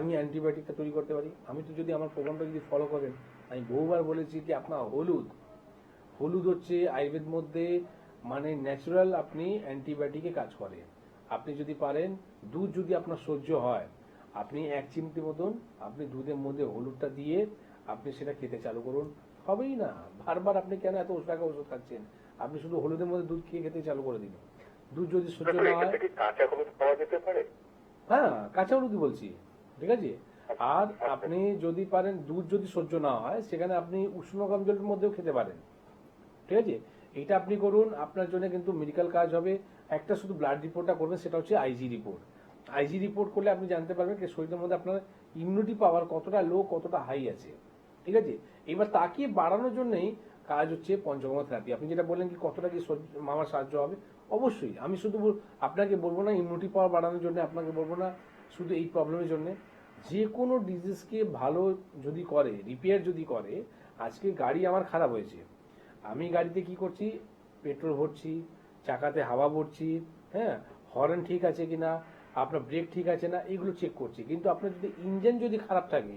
আমি অ্যান্টিবায়োটিকটা তৈরি করতে পারি। আমি তো যদি আমার প্রোগ্রামটা যদি ফলো করেন, আমি বহুবার বলেছি কি আপনার হলুদ হচ্ছে আয়ুর্বেদ মধ্যে মানে ন্যাচারাল আপনি অ্যান্টিবায়োটিকে কাজ করে। আপনি যদি পারেন দুধ যদি আপনার সহ্য হয়, আপনি 1 চিমটি মতন আপনি দুধের মধ্যে হলুদটা দিয়ে আপনি সেটা খেতে চালু করুন, হবেই না। বারবার আপনি কেন এত টাকা ওষুধ খাচ্ছেন? আপনি শুধু হলুদের মধ্যে দুধ খেতে চালু করে দিন। দুধ যদি সহ্য না হয়, কাঁচা হলুদ পাওয়া যেতে পারে? হ্যাঁ কাঁচা হলুদই বলছি, ঠিক আছে? আর আপনি যদি পারেন দুধ যদি সহ্য না হয় সেখানে আপনি উষ্ণ গরম জলের মধ্যেও খেতে পারেন, ঠিক আছে? এটা আপনি করুন, আপনার জন্য কিন্তু মেডিকেল কাজ হবে। একটা শুধু ব্লাড রিপোর্টটা করবেন, সেটা হচ্ছে আইজি রিপোর্ট। আইজি রিপোর্ট করলে আপনি জানতে পারবেন যে শরীরের মধ্যে আপনার ইমিউনিটি পাওয়ার কতটা লো কতটা হাই আছে, ঠিক আছে? এবার তাকে বাড়ানোর জন্যই কাজ হচ্ছে পঞ্চকর্মা থেরাপি। আপনি যেটা বললেন কি কতটা কি আমার সাহায্য হবে, অবশ্যই। আমি শুধু আপনাকে বলবো না ইমিউনিটি পাওয়ার বাড়ানোর জন্য, আপনাকে বলবো না শুধু এই প্রবলেমের জন্য। যে কোনো ডিজিজকে ভালো যদি করে, রিপেয়ার যদি করে, আজকে গাড়ি আমার খারাপ হয়েছে, আমি গাড়িতে কি করছি, পেট্রোল ভরছি, চাকাতে হাওয়া ভরছি, হ্যাঁ হর্ন ঠিক আছে কিনা, আপনার ব্রেক ঠিক আছে না, এগুলো চেক করছি। কিন্তু আপনার যদি ইঞ্জিন যদি খারাপ থাকে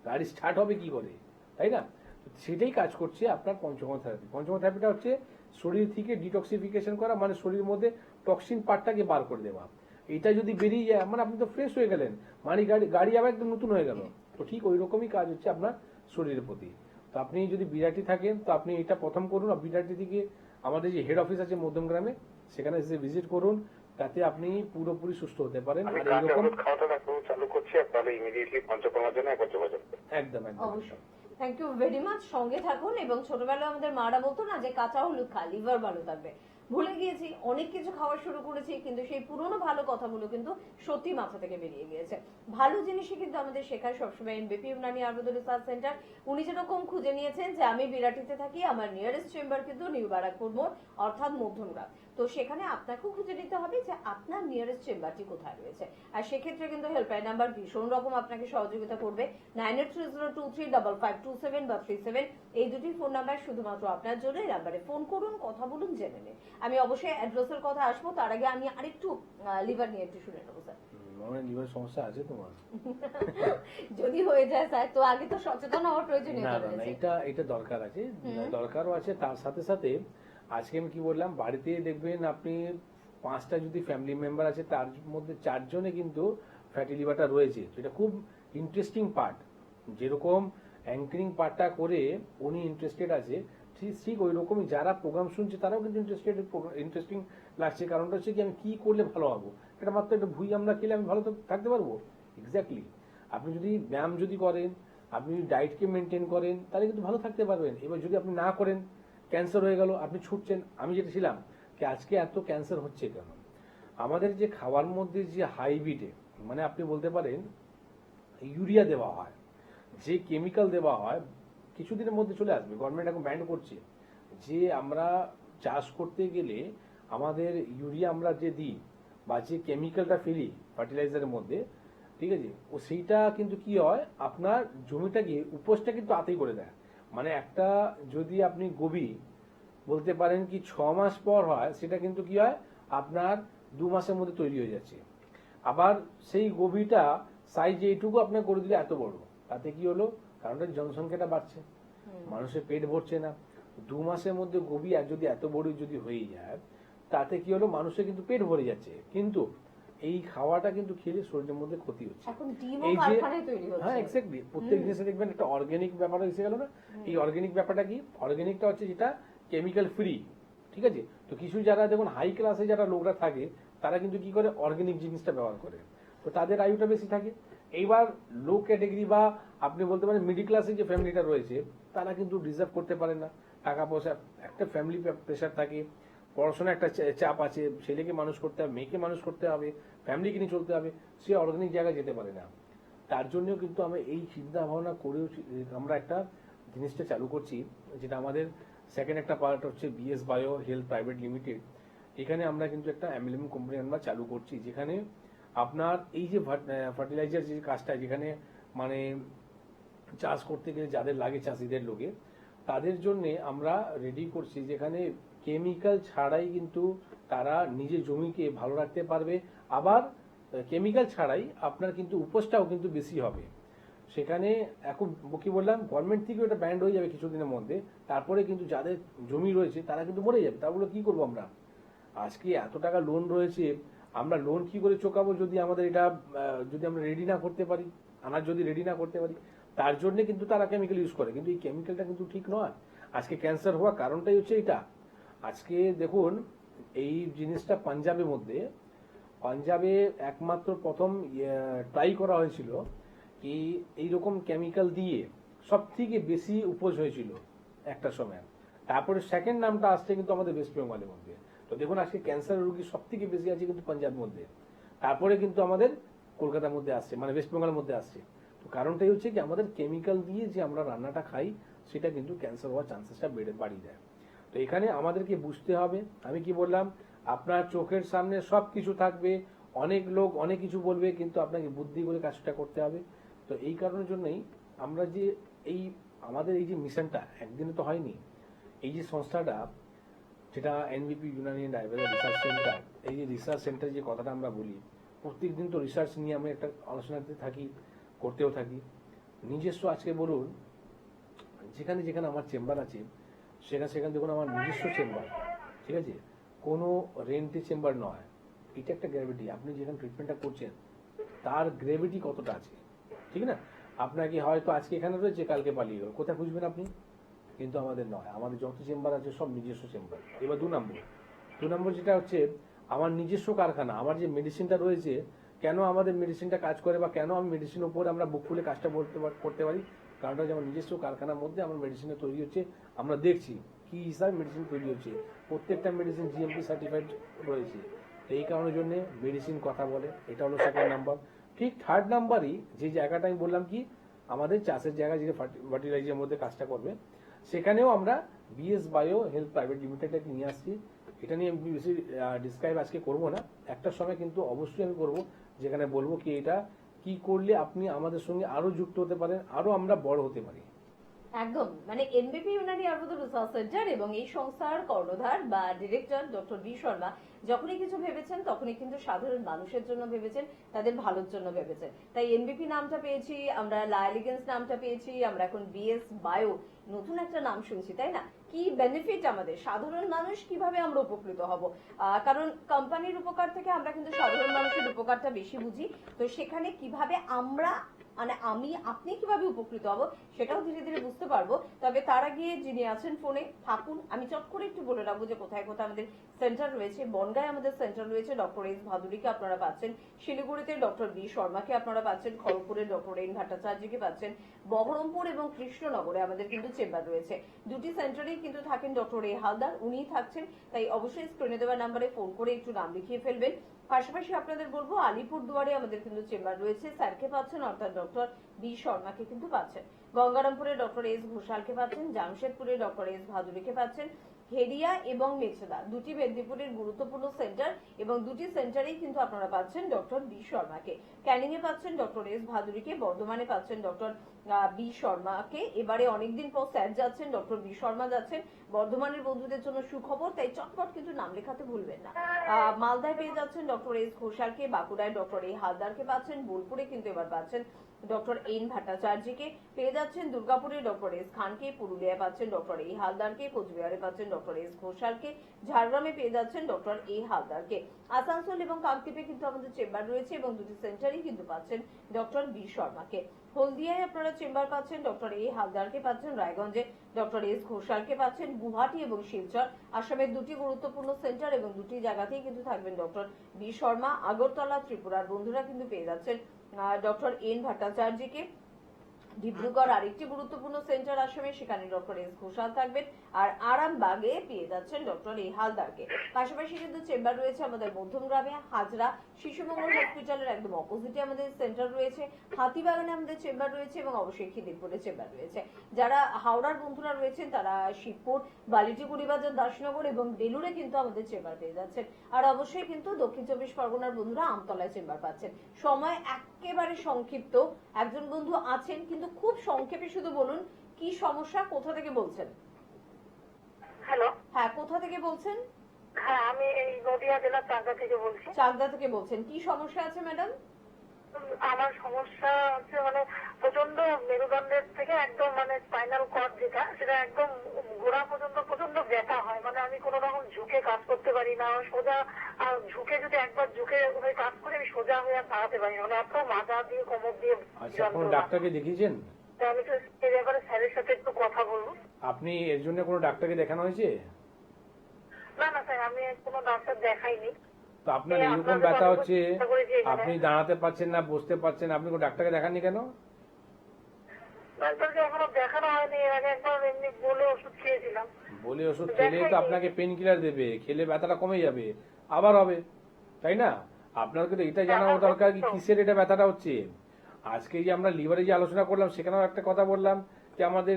গাড়ি স্টার্ট হবে কি করে, তাই না? সেটাই কাজ করছে আপনার পঞ্চকর্মা থেরাপি। পঞ্চকর্মা থেরাপিটা হচ্ছে শরীর থেকে ডিটক্সিফিকেশন করা, মানে শরীরের মধ্যে টক্সিন পার্টটাকে বার করে দেওয়া। এটা যদি বেরিয়ে যায় মানে আপনি তো ফ্রেশ হয়ে গেলেন, মানে গাড়ি আবার একদম নতুন হয়ে গেল। তো ঠিক ওই রকমই কাজ হচ্ছে আপনার শরীরের প্রতি। তো আপনি যদি বিরাটি থাকেন তো আপনি এটা প্রথম করুন, আর বিরাটি থেকে আমাদের যে হেড অফিস আছে মধ্যমগ্রামে সেখানে এসে ভিজিট করুন, তাতে আপনি পুরোপুরি সুস্থ হতে পারেন। আর এইরকম খাওয়াটা চালু করছি, তাহলে ইমিডিয়েটলি পঞ্চকর্মার জন্য একবার যোগাযোগ করুন। একদম অবশ্যই। Thank you very much. সঙ্গে থাকুন। এবং ছোটবেলায় আমাদের মারা বলতো না যে কাঁচা হলুদ খা, লিভার ভালো থাকবে। ভুলে গিয়েছি, অনেক কিছু খাওয়া শুরু করেছি, কিন্তু সেই পুরনো ভালো কথাগুলো কিন্তু সত্যি মাথা থেকে বেরিয়ে গিয়েছে। ভালো জিনিসই কিন্তু আমাদের শেখায় সবসময় এনবিপি ইউনানি আয়ুর্বেদ রিসার্চ সেন্টার। উনি যেরকম খুঁজে নিয়েছেন যে আমি বিরাটিতে থাকি, আমার নিয়ারেস্ট চেম্বার কিন্তু নিউ ব্যারাকপুর মোড় অর্থাৎ মধ্যমগ্রাম। তো সেখানে আপনাকেও খুঁজে নিতে হবে যে আপনার নিয়ারেস্ট চেম্বারটি কোথায় রয়েছে। আর সেক্ষেত্রে কিন্তু হেল্পলাইন নাম্বার ভীষণ রকম আপনাকে সহযোগিতা করবে। 9830235527 বা 37 এই দুটি ফোন নাম্বার শুধুমাত্র আপনার জন্য। এই নাম্বারে ফোন করুন, কথা বলুন, জেনে নিন। আমি অবশ্যই অ্যাড্রেসের কথা আসবো, তার আগে আমি আরেকটু লিভার নিয়ে একটু শুনে নেবো স্যার। মানে লিভার সমস্যা আছে তোমার? যদি হয়ে যায় স্যার, তো আগে তো সচেতন হওয়ার প্রয়োজনীয়তা না না না, রয়েছে। এটা দরকার আছে, দরকারও আছে। তার সাথে সাথে আজকে আমি কি বললাম, বাড়িতে দেখবেন আপনি 5টা যদি ফ্যামিলি মেম্বার আছে তার মধ্যে 4 জনে কিন্তু ফ্যাটি লিভারটা রয়েছে। এটা খুব ইন্টারেস্টিং পার্ট। যেরকম অ্যাঙ্কারিং পার্টটা করে উনি ইন্টারেস্টেড আছে, ঠিক ওই রকমই যারা প্রোগ্রাম শুনছে তারাও কিন্তু ইন্টারেস্টিং লাগছে। কারণটা হচ্ছে কি, আমি কি করলে ভালো হবো। এটা মাত্র একটা ভুই আমরা খেলে আমি ভালো থাকতে পারবো? এক্স্যাক্টলি। আপনি যদি ব্যায়াম যদি করেন, আপনি ডায়েটকে মেনটেন করেন, তাহলে কিন্তু ভালো থাকতে পারবেন। এবার যদি আপনি না করেন, ক্যান্সার হয়ে গেল, আপনি ছুটছেন। আমি যেটা ছিলাম কি আজকে এত ক্যান্সার হচ্ছে কেন? আমাদের যে খাওয়ার মধ্যে যে হাইব্রিডে, মানে আপনি বলতে পারেন ইউরিয়া দেওয়া হয়, যে কেমিক্যাল দেওয়া হয়, কিছুদিনের মধ্যে চলে আসবে। গভর্নমেন্ট এখন ব্যান করছে যে আমরা চাষ করতে গেলে আমাদের ইউরিয়া আমরা যে দিই বা যে কেমিক্যালটা ফেলি ফার্টিলাইজারের মধ্যে, ঠিক আছে, ও সেইটা কিন্তু কি হয়, আপনার জমিটাকে উপজটা কিন্তু আতেই করে দেয়। মানে একটা যদি আপনি গভীর বলতে পারেন কি 6 মাস পর হয়, সেটা কিন্তু কি হয় আপনার 2 মাসের মধ্যে তৈরি হয়ে যাচ্ছে। আবার সেই গভীরটা সাইজ এইটুকু আপনার করে দিলে এত বড়, তাতে কি হলো, কারণটা জনসংখ্যাটা বাড়ছে, মানুষের পেট ভরছে না। 2 মাসের মধ্যে গভীর যদি এত বড় যদি হয়ে যায়, তাতে কি হলো, মানুষের কিন্তু পেট ভরে যাচ্ছে, কিন্তু এই খাওয়াটা কিন্তু খেলে শরীরের মধ্যে ক্ষতি হচ্ছে। এখন ডিমও এই যে কারখানায় তৈরি হচ্ছে। হ্যাঁ এক্স্যাক্টলি, প্রত্যেক জিনিসে দেখবেন একটা অর্গানিক ব্যাপার এসে গেল না। এই অর্গানিক ব্যাপারটা কি, অর্গানিকটা হচ্ছে যেটা কেমিক্যাল ফ্রি, ঠিক আছে। তো কিছু যারা দেখুন হাই ক্লাসে যারা লোকরা থাকে, তারা কিন্তু কি করে, অর্গানিক জিনিসটা ব্যবহার করে, তো তাদের আয়ুটা বেশি থাকে। এইবার লো ক্যাটেগরি বা আপনি বলতে পারেন মিডিল ক্লাসে যে ফ্যামিলিটা রয়েছে, তারা কিন্তু ডিজার্ভ করতে পারে না। টাকা পয়সা, একটা ফ্যামিলি প্রেশার থাকে, পড়াশোনা একটা চাপ আছে, ছেলেকে মানুষ করতে হবে, মেয়েকে মানুষ করতে হবে, ফ্যামিলিকে নিয়ে চলতে হবে, সে অর্গানিক জায়গায় যেতে পারে না। তার জন্যও কিন্তু আমরা এই চিন্তা ভাবনা করেও আমরা একটা জিনিসটা চালু করছি, যেটা আমাদের সেকেন্ড একটা পার্ট হচ্ছে BS bio health private limited. এখানে আমরা কিন্তু একটা এমএলএম কোম্পানি আমরা চালু করছি, যেখানে আপনার এই যে ফার্টিলাইজার যে কাজটা, যেখানে মানে চাষ করতে গেলে যাদের লাগে চাষিদের লোকে, তাদের জন্য আমরা রেডি করছি, যেখানে কেমিক্যাল ছাড়াই কিন্তু তারা নিজের জমিকে ভালো রাখতে পারবে। আবার কেমিক্যাল ছাড়াই আপনার কিন্তু উপজটাও কিন্তু বেশি হবে। সেখানে এখন কি বললাম, গভর্নমেন্ট থেকে ওটা ব্যান্ড হয়ে যাবে কিছুদিনের মধ্যে, তারপরে কিন্তু যাদের জমি রয়েছে তারা কিন্তু মরে যাবে। তাহলে কি করবো আমরা? আজকে এত টাকা লোন রয়েছে, আমরা লোন কি করে চোকাবো যদি আমাদের এটা যদি আমরা রেডি না করতে পারি, আনাজ যদি রেডি না করতে পারি? তার জন্য কিন্তু তারা কেমিক্যাল ইউজ করে, কিন্তু এই কেমিক্যালটা কিন্তু ঠিক নয়। আজকে ক্যান্সার হওয়ার কারণটাই হচ্ছে এটা। আজকে দেখুন এই জিনিসটা পাঞ্জাবে একমাত্র প্রথম ট্রাই করা হয়েছিল কি এইরকম কেমিক্যাল দিয়ে সব থেকে বেশি উপজ হয়েছিল একটা সময়। তারপরে সেকেন্ড নামটা আসছে কিন্তু আমাদের ওয়েস্ট বেঙ্গলের মধ্যে। তো দেখুন আজকে ক্যান্সার রোগী সব থেকে বেশি আছে কিন্তু পাঞ্জাবের মধ্যে, তারপরে কিন্তু আমাদের কলকাতার মধ্যে আসছে, মানে ওয়েস্ট বেঙ্গলের মধ্যে আসছে। তো কারণটাই হচ্ছে কি, আমাদের কেমিক্যাল দিয়ে যে আমরা রান্নাটা খাই, সেটা কিন্তু ক্যান্সার হওয়ার চান্সেসটা বাড়িয়ে দেয়। তো এখানে আমাদেরকে বুঝতে হবে, আমি কি বললাম, আপনার চোখের সামনে সব কিছু থাকবে, অনেক লোক অনেক কিছু বলবে, কিন্তু আপনাকে বুদ্ধি করে কাজটা করতে হবে। তো এই কারণের জন্যই আমরা যে আমাদের এই যে মিশনটা একদিনে তো হয়নি, এই যে সংস্থাটা যেটা এনবিপি ইউনানি ডায়াবেটিস রিসার্চ সেন্টার, এই যে রিসার্চ সেন্টার যে কথাটা আমরা বলি, প্রত্যেকদিন তো রিসার্চ নিয়ে আমরা একটা আলোচনাতে থাকি, করতেও থাকি। নিজস্ব আজকে বলুন, যেখানে যেখানে আমার চেম্বার আছে, সেখানে দেখুন আমার নিজস্ব চেম্বার, ঠিক আছে, কোনো রেন্টে চেম্বার নয়। এটা একটা গ্র্যাভিটি, আপনি যেখানে ট্রিটমেন্টটা করছেন তার গ্র্যাভিটি কতটা আছে, ঠিক না? আপনাকে হয়তো আজকে এখানে রয়েছে, কালকে পালিয়ে গেল, কোথায় খুঁজবেন আপনি? কিন্তু আমাদের নয়, আমাদের যত চেম্বার আছে সব নিজস্ব চেম্বার। এবার 2 নম্বর যেটা হচ্ছে আমার নিজস্ব কারখানা। আমার যে মেডিসিনটা রয়েছে, কেন আমাদের মেডিসিনটা কাজ করে বা কেন আমি মেডিসিন উপরে আমরা বুক খুলে কাজটা করতে পারি, কারণটা হচ্ছে আমার নিজস্ব কারখানার মধ্যে আমার মেডিসিনটা তৈরি হচ্ছে, আমরা দেখছি কি হিসাবে মেডিসিন তৈরি হচ্ছে, প্রত্যেকটা মেডিসিন জিএমপি সার্টিফাইড রয়েছে। তো এই কারণের জন্য মেডিসিন কথা বলে, এটা হলো সেকেন্ড নাম্বার। ঠিক থার্ড নাম্বারই যে জায়গাটা আমি বললাম কি, আমাদের চাষের জায়গা যেটা ফার্টিলাইজারের মধ্যে কাজটা করবে, সেখানেও আমরা বিএস বায়ো হেলথ প্রাইভেট লিমিটেডকে নিয়ে আসছি, এটা নিয়ে আমি বেশি ডিসক্রাইব আজকে করব না, একটা সময় কিন্তু অবশ্যই আমি করব যেখানে বলবো কি এটা কি করলে আপনি আমাদের সঙ্গে আরো যুক্ত হতে পারেন, আরো আমরা বড় হতে পারি। একদম, মানে এনবিপি ইউনানি আয়ুর্বেদ রিসার্চ সেন্টার এবং এই সংস্থার কর্ণধার বা ডিরেক্টর ডক্টর বি শর্মা যখনই কিছু ভেবেছেন তখনই কিন্তু সাধারণ মানুষের জন্য ভেবেছেন, তাদের ভালোর জন্য ভেবেছেন। তাই এনবিপি নামটা পেয়েছি আমরা, লাইলিগেন্স নামটা পেয়েছি আমরা, এখন বিএস বায়ো নতুন একটা নাম শুনছি, তাই না? কি বেনিফিট আমাদের, সাধারণ মানুষ কিভাবে আমরা উপকৃত হব? কারণ কোম্পানির উপকার থেকে আমরা কিন্তু সাধারণ মানুষের উপকারটা বেশি বুঝি। তো সেখানে কিভাবে আমরা, মানে আমি আপনি কিভাবে উপকৃত হব সেটাও ধীরে ধীরে বুঝতে পারবো। তবে তার আগে যিনি আছেন ফোনে থাকুন, আমি চট করে একটু বলে রাখবো যে কোথায় কোথায় আমাদের সেন্টার রয়েছে। বনগাঁয় আমাদের সেন্টার রয়েছে, ডক্টর এস ভাদুরীকে আপনারা পাচ্ছেন। শিলিগুড়িতে ডক্টর বি শর্মাকে আপনারা পাচ্ছেন। খড়গপুরে ডক্টর এন ভট্টাচার্যকে পাচ্ছেন। বহরমপুর এবং কৃষ্ণনগরে আমাদের কিন্তু চেম্বার রয়েছে। দুটি সেন্টারেই কিন্তু থাকেন ডক্টর এ হালদার, উনিই থাকছেন। তাই অবশ্যই স্ক্রিনে দেওয়া নাম্বারে ফোন করে একটু নাম লিখিয়ে ফেলবেন। পাশাপাশি আপনাদের বলবো আলিপুরদুয়ারে আমাদের কিন্তু চেম্বার রয়েছে, স্যারকে পাচ্ছেন অর্থাৎ ডক্টর বি শর্মাকে কিন্তু পাচ্ছেন। গঙ্গারামপুরে ডক্টর এস ঘোষালকে পাচ্ছেন। জামশেদপুরে ডক্টর এস ভাদুরীকে পাচ্ছেন। হেরিয়া এবং মেছেদা দুটি মেদিনীপুরের গুরুত্বপূর্ণ সেন্টার এবং দুটি সেন্টারেই কিন্তু আপনারা পাচ্ছেন ডক্টর বি শর্মাকে। ক্যানিং এ পাচ্ছেন ডক্টর এস ভাদুরীকে, বর্ধমানে পাচ্ছেন ডক্টর বি শর্মাকে। এবারে অনেকদিন পর স্যার যাচ্ছেন, ডক্টর বি শর্মা যাচ্ছেন। বর্ধমানের বন্ধুদের জন্য সুখবর, তাই চটপট কিন্তু নাম লেখাতে ভুলবেন না। মালদায় পেয়ে যাচ্ছেন ডক্টর এস ঘোষালকে, বাঁকুড়ায় ডক্টর এ হালদারকে পাচ্ছেন, বোলপুরে কিন্তু এবার পাচ্ছেন ডক্টর এন ভট্টাচার্যকে, পেয়ে যাচ্ছেন দুর্গাপুরে ডক্টর এস খানকে, পুরুলিয়ায় পাচ্ছেন ডক্টর এ হালদারকে, কোচবিহারে পাচ্ছেন ডক্টর এস ঘোষালকে, ঝাড়গ্রামে পেয়ে যাচ্ছেন ডক্টর এ হালদারকে। আসানসোল এবং কাকদ্বীপে কিন্তু আমাদের চেম্বার রয়েছে এবং দুটি সেন্টারই কিন্তু পাচ্ছেন ডক্টর বি শর্মাকে। হলদিয়ায় আপনারা চেম্বার পাচ্ছেন, ডক্টর এ হালদারকে পাচ্ছেন। রায়গঞ্জে ডক্টর এস ঘোষালকে পাচ্ছেন। গুয়াহাটি এবং শিলচর আসামের দুটি গুরুত্বপূর্ণ সেন্টার এবং দুটি জায়গাতেই কিন্তু থাকবেন ডক্টর বি শর্মা। আগরতলা ত্রিপুরার বন্ধুরা কিন্তু পেয়ে যাচ্ছেন ডক্টর এন ভট্টাচার্যকে। ডিব্রুগড় আরেকটি গুরুত্বপূর্ণ সেন্টার আসামে, সেখানে ডক্টর এস ঘোষাল থাকবেন। আর আরামবাগে পেয়ে যাচ্ছেন ডক্টর এ হালদারকে। পাশাপাশি কিন্তু চেম্বার রয়েছে আমাদের মধ্যমগ্রামে, হাজরা শিশু মঙ্গল হসপিটালের একদম অপোজিটে আমাদের সেন্টার রয়েছে। হাতিবাগানে আমাদের চেম্বার রয়েছে এবং অবশ্যই খিদিরপুরে চেম্বার রয়েছে। যারা হাওড়ার বন্ধুরা রয়েছেন তারা শিবপুর, বালিটিকুড়ি বাজার, দাসনগর এবং বেলুড়ে কিন্তু আমাদের চেম্বার পেয়ে যাচ্ছেন। আর অবশ্যই কিন্তু দক্ষিণ চব্বিশ পরগনার বন্ধুরা আমতলায় চেম্বার পাচ্ছেন। সময় একেবারে সংক্ষিপ্ত, একজন বন্ধু আছেন কিন্তু খুব সংক্ষেপে শুধু বলুন কি সমস্যা, কোথা থেকে বলছেন? হ্যালো, হ্যাঁ, কোথা থেকে বলছেন? হ্যাঁ আমি এই নদিয়া জেলার চাকদা থেকে বলছি। চাকদা থেকে বলছেন, কি সমস্যা আছে ম্যাডাম? আমার সমস্যা হচ্ছে মানে প্রচন্ড মেরুদণ্ডের থেকে একদম মানে স্পাইনাল কর্ড যেটা, সেটা একদম গোড়া পর্যন্ত প্রচন্ড ব্যথা হয়। মানে আমি কোনো রকম ঝুঁকে কাজ করতে পারি না, সোজা ঝুঁকে যদি একবার ঝুঁকে হয়ে কাজ করি আমি সোজা হয়ে আর দাঁড়াতে পারি না, মানে এত মাজা দিয়ে কোমর দিয়ে। আচ্ছা, কোনো ডাক্তারকে দেখিয়েছেন? আমি তো এই ব্যাপারে স্যারের সাথে একটু কথা বলবো। আপনি এর জন্য কোনো ডাক্তারকে দেখানো হয়েছে? না না স্যার, আমি কোনো ডাক্তার দেখাইনি। তো আপনার এইরকম ব্যথা হচ্ছে, আপনি দাঁড়াতে পারছেন না, বসতে পারছেন, আপনি কোনো ডাক্তারকে দেখাননি কেন? ডাক্তারকে এখনো দেখানো হয়নি, এর আগে একবার এমনি বলে ওষুধ খেয়েছিলাম। বলে ওষুধ খেলে তো আপনাকে পেন কিলার দেবে, খেলে ব্যথাটা কমে যাবে, আবার হবে, তাই না? আপনাকে তো এটা জানানো দরকার কি কিসের এটা ব্যথাটা হচ্ছে। আজকে যে আমরা লিভারে যে আলোচনা করলাম সেখানেও একটা কথা বললাম যে আমাদের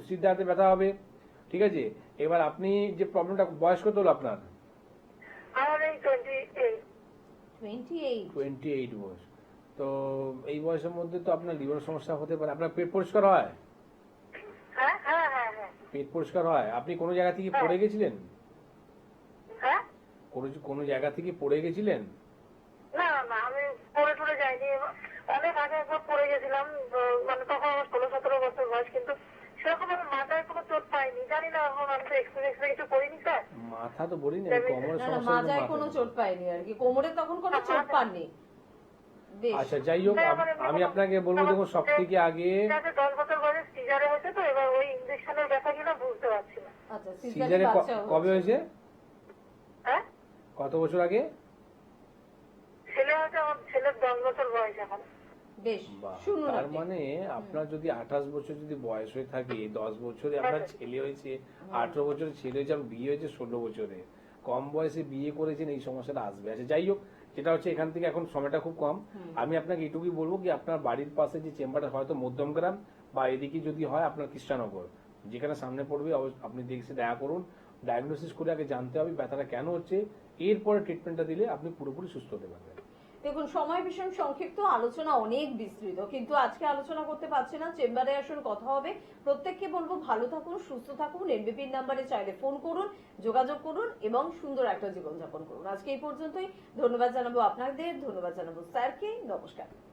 সিদ্ধান্তে ব্যথা হবে, ঠিক আছে? এবার আপনি যে প্রবলেমটা, বয়স কত হলো আপনার? আমার এই 28। 28 বয়স। তো এই বয়সের মধ্যে তো আপনার লিভার সমস্যা হতে পারে। আপনার পেট পরিষ্কার হয়? হ্যাঁ হ্যাঁ হ্যাঁ হ্যাঁ পেট পরিষ্কার হয়। আপনি কোনো জায়গা থেকে পড়ে গেছিলেন? হ্যাঁ। কোনো জায়গা থেকে পড়ে গেছিলেন? না না, আমি পড়ে টরে যাইনি। অনেক আগে একবার পড়ে গেছিলাম, মানে তখন আমার 16-17 বছর বয়স, কিন্তু সেরকম আমি মাথায় কোনো চোট পাইনি। জানি না, এখন আমি তো এক্সপিরিয়েন্স কিছু করিনি স্যার। মাথা তো বলিনি, কোমরের না, সমস্যা। মাজায় কোনো চোট পাইনি আর কি, কোমরে তখন কোনো চোট পাননি। বেশ, আচ্ছা, যাই হোক, আমি আপনাকে বলবো দেখুন সব থেকে আগে 10 বছর বয়সে সিজারে হয়েছে, তো এবার ওই ইঞ্জেকশনের ব্যথা কিনা বুঝতে পারছি না। আচ্ছা, সিজারে কবে হয়েছে? হ্যাঁ, কত বছর আগে? ছেলে হয়েছে, আমার ছেলের 10 বছর বয়স এখন। বেশ, বাহ, শুনুন তার আপনি। মানে আপনার যদি 28 বছর যদি বয়স হয়ে থাকে, 10 বছরে আপনার ছেলে হয়েছে, 18 বছরে ছেলে হয়েছে, আর বিয়ে হয়েছে 16 বছরে, কম বয়সে বিয়ে করেছেন, এই সমস্যাটা আসবে। আচ্ছা, যাই হোক, যেটা হচ্ছে এখান থেকে এখন সময়টা খুব কম, আমি আপনাকে এটুকুই বলবো কি আপনার বাড়ির পাশে যে চেম্বারটা, হয়তো মধ্যমগ্রাম বা এদিকে যদি হয় আপনার কৃষ্ণনগর, যেখানে সামনে পড়বে আপনি দেখে দেখা করুন। ডায়াগনোসিস করে আগে জানতে হবে ব্যথাটা কেন হচ্ছে, এরপরে ট্রিটমেন্টটা দিলে আপনি পুরোপুরি সুস্থ হতে পারবেন। দেখুন, সময় ভীষণ সংক্ষিপ্ত, আলোচনা অনেক বিস্তৃত, কিন্তু আজকে আলোচনা করতে পারছি না। চেম্বারে আসুন, কথা হবে। প্রত্যেককে বলবো ভালো থাকুন, সুস্থ থাকুন। এনবিপির নাম্বারে চাইলে ফোন করুন, যোগাযোগ করুন এবং সুন্দর একটা জীবনযাপন করুন। আজকে এই পর্যন্তই। ধন্যবাদ জানাবো আপনাদের, ধন্যবাদ জানাবো স্যারকে। নমস্কার।